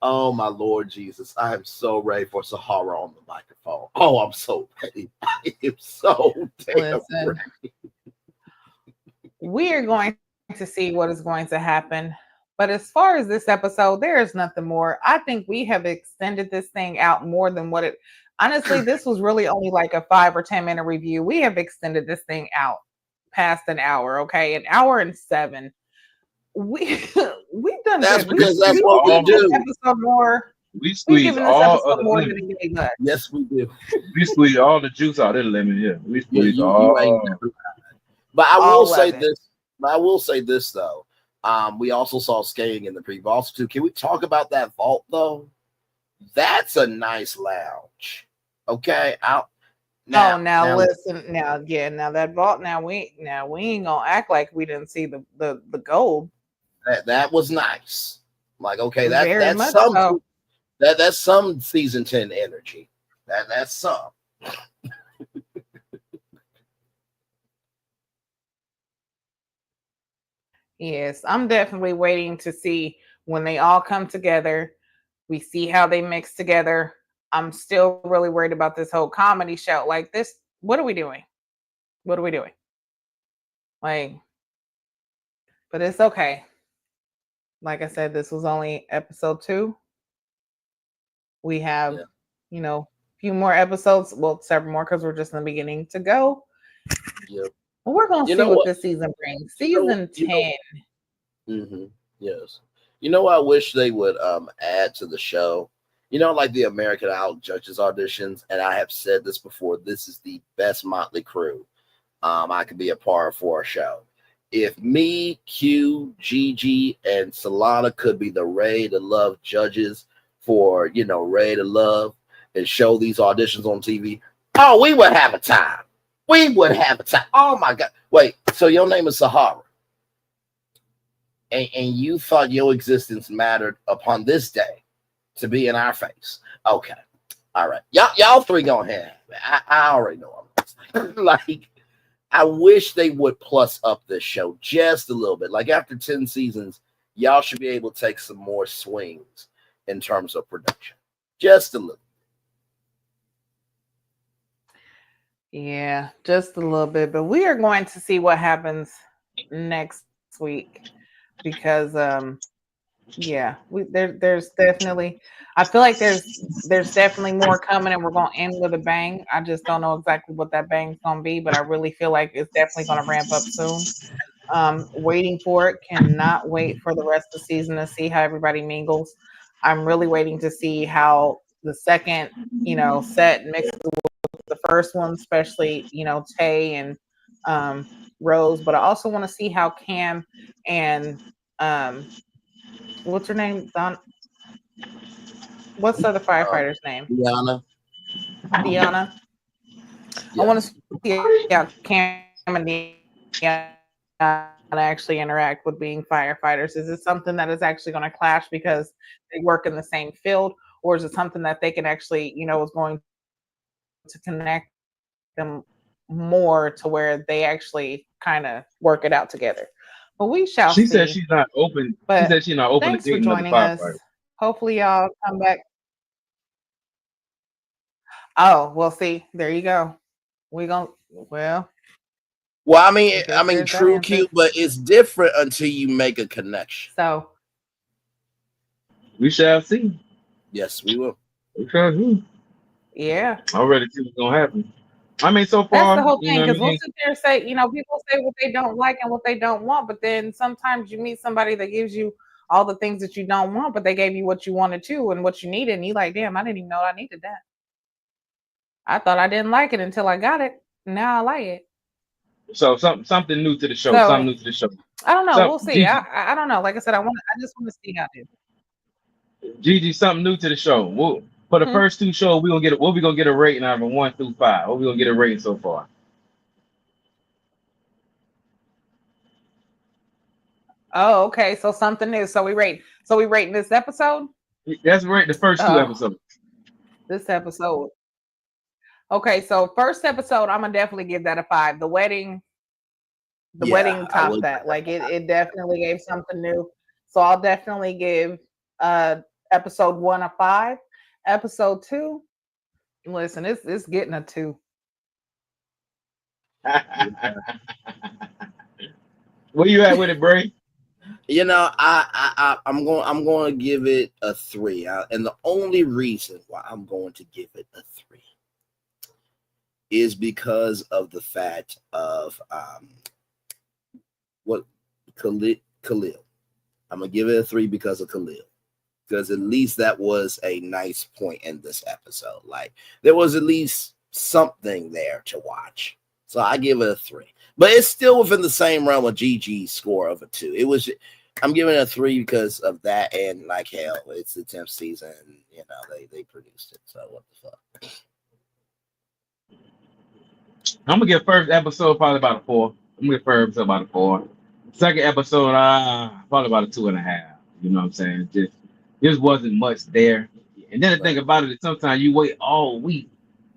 Speaker 3: Oh my Lord Jesus. I am so ready for Sahara on the microphone. Oh, I'm so ready. I am so damn ready.
Speaker 2: We are going to see what is going to happen. But as far as this episode, there is nothing more. I think we have extended this thing out more than what it. Honestly, this was really only like a 5 or 10 minute review. We have extended this thing out past an hour. Okay, an hour and 7. We've done.
Speaker 3: That's
Speaker 2: good.
Speaker 3: Because that's what we do.
Speaker 2: Episode more.
Speaker 5: We squeeze all of the lemon.
Speaker 3: Yes, we do.
Speaker 5: We squeeze all the juice out of the lemon. Yeah, we squeeze
Speaker 3: you ain't never. But I will say this. But I will say this though. We also saw skating in the preview. Also, too, can we talk about that vault though? That's a nice lounge. Okay,
Speaker 2: now listen. Now that vault. Now we ain't gonna act like we didn't see the gold.
Speaker 3: That was nice. Like, okay, that's some season 10 energy. That's some.
Speaker 2: Yes, I'm definitely waiting to see when they all come together. We see how they mix together. I'm still really worried about this whole comedy show. Like this, what are we doing? What are we doing? Like, but it's okay. Like I said, this was only episode 2. We have, a few more episodes. Well, several more because we're just in the beginning to go.
Speaker 3: Yep.
Speaker 2: Well, we're gonna see what this season brings. Season 10.
Speaker 3: Yes. You know, I wish they would add to the show. Like the American Idol judges auditions, and I have said this before. This is the best Motley Crue I could be a part of for a show. If me, Q, Gigi, and Solana could be the Ready to Love judges for Ready to Love and show these auditions on TV, Oh, we would have a time. We would have a time. Oh my God. Wait, so your name is Sahara. And you thought your existence mattered upon this day to be in our face. Okay. All right. Y'all three go ahead. I already know I'm like, I wish they would plus up this show just a little bit. Like after 10 seasons, y'all should be able to take some more swings in terms of production. Just a little.
Speaker 2: Yeah, just a little bit. But we are going to see what happens next week because there's definitely, I feel like there's definitely more coming, and we're gonna end with a bang. I just don't know exactly what that bang's gonna be, but I really feel like it's definitely gonna ramp up soon. Waiting for it, cannot wait for the rest of the season to see how everybody mingles. I'm really waiting to see how the second, set mixes with the first one, especially, Tay and Rose. But I also want to see how Cam and what's her name? What's the other firefighter's name?
Speaker 3: Diana.
Speaker 2: Deanna.
Speaker 3: Yeah.
Speaker 2: I want to see how Cam and Deanna actually interact with being firefighters. Is it something that is actually going to clash because they work in the same field, or is it something that they can actually, is going to connect them more to where they actually kind of work it out together? But we shall
Speaker 5: She
Speaker 2: see.
Speaker 5: said she's not open. She
Speaker 2: But
Speaker 5: said she's not open to
Speaker 2: thanks for
Speaker 5: dating another
Speaker 2: joining us.
Speaker 5: firefighter.
Speaker 2: Hopefully y'all come back. Oh, well, see, there you go. Well,
Speaker 3: Well,
Speaker 2: I guess there's that
Speaker 3: true,
Speaker 2: answer.
Speaker 3: cute, but it's different until you make a connection.
Speaker 2: So
Speaker 5: We shall see.
Speaker 3: Yes, we will.
Speaker 5: We shall see.
Speaker 2: yeah,
Speaker 5: I'm ready to see what's gonna happen. I mean, so
Speaker 2: that's
Speaker 5: far,
Speaker 2: the whole
Speaker 5: you
Speaker 2: thing.
Speaker 5: know what I
Speaker 2: Because we'll
Speaker 5: mean?
Speaker 2: sit there and say, people say what they don't like and what they don't want, but then sometimes you meet somebody that gives you all the things that you don't want, but they gave you what you wanted to and what you needed, and you like, damn, I didn't even know I needed that. I thought I didn't like it until I got it. Now I like it.
Speaker 5: So something new to the show.
Speaker 2: So
Speaker 5: Something new to the show.
Speaker 2: I don't know.
Speaker 5: So
Speaker 2: We'll see.
Speaker 5: Gigi,
Speaker 2: I don't know. Like I said, I just want to see how it is.
Speaker 5: Gigi, something new to the show. For the
Speaker 2: Hmm.
Speaker 5: first two shows, what we gonna get a rating out of a 1 through 5? What we gonna get a rating so far?
Speaker 2: Oh, okay. So something new. So we rate this episode.
Speaker 5: That's right. The first two episodes.
Speaker 2: This episode. Okay, so first episode, I'm gonna definitely give that a 5. The wedding topped that. Like it definitely gave something new. So I'll definitely give episode 1 a 5. Episode 2, listen, it's getting a 2.
Speaker 5: Where you at with it, Bray?
Speaker 3: I'm going to give it a 3, and the only reason why I'm going to give it a 3 is because of the fact of what Khalil. I'm gonna give it a 3 because of Khalil, because at least that was a nice point in this episode. Like there was at least something there to watch, so I give it a 3. But it's still within the same realm of GG's score of a 2. I'm giving it a 3 because of that, and like hell, it's the 10th season. They produced it, so what the fuck.
Speaker 5: I'm gonna give first episode probably about a 4. I'm gonna give first episode about a 4. Second episode, probably about a 2.5. You know what I'm saying? Just wasn't much there. And then the thing about it is sometimes you wait all week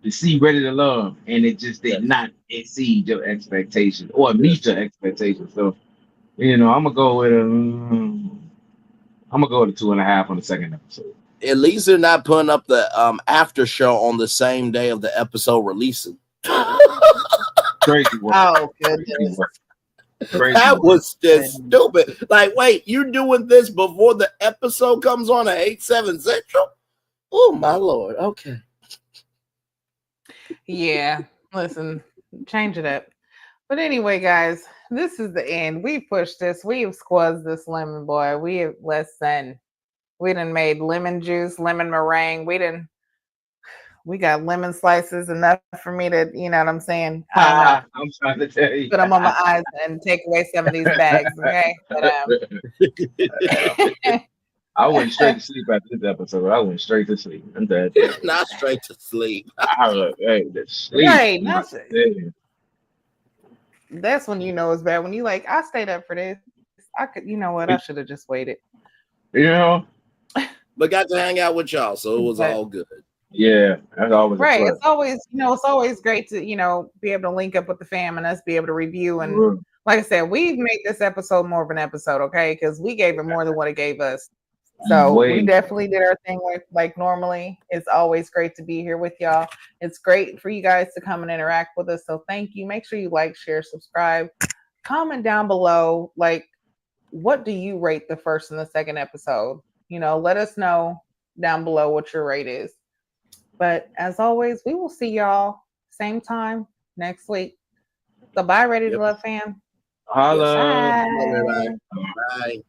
Speaker 5: to see Ready to Love, and it just did not exceed your expectations or meet your expectations. So, I'm gonna go with a 2.5 on the second episode.
Speaker 3: At least they're not putting up the after show on the same day of the episode releasing.
Speaker 5: Crazy work.
Speaker 2: Oh goodness.
Speaker 3: That was just stupid. Like, wait, you're doing this before the episode comes on at 8/7 Central? Oh my lord. Okay.
Speaker 2: Yeah. Listen, change it up. But anyway, guys, this is the end. We pushed this. We've squeezed this lemon, boy. We done made lemon juice, lemon meringue. We got lemon slices enough for me to, you know what I'm saying?
Speaker 5: I'm trying to tell you.
Speaker 2: Put them on my eyes and take away some of these bags, okay? But
Speaker 5: I went straight to sleep after this episode. I went straight to sleep. I'm dead.
Speaker 3: Not straight to sleep.
Speaker 5: I was like, hey, the sleep.
Speaker 2: Right.
Speaker 5: I'm like, damn.
Speaker 2: That's when you know it's bad. When you like, I stayed up for this. I could, you know what? I should have just waited.
Speaker 5: You know?
Speaker 3: But got to hang out with y'all, so it was
Speaker 2: But-
Speaker 3: all good.
Speaker 5: Yeah, that's always
Speaker 2: Right.
Speaker 5: a
Speaker 2: It's always, it's always great to, be able to link up with the fam and us be able to review. And
Speaker 5: plus.
Speaker 2: like I said, we've made this episode more of an episode, okay? Because we gave it more than what it gave us. So we
Speaker 5: Way.
Speaker 2: definitely did our thing like normally. It's always great to be here with y'all. It's great for you guys to come and interact with us. So thank you. Make sure you like, share, subscribe, comment down below. Like, what do you rate the first and the second episode? Let us know down below what your rate is. But as always, we will see y'all same time next week. So bye, Ready to Love fam.
Speaker 5: Holla.
Speaker 2: Bye.
Speaker 3: Bye.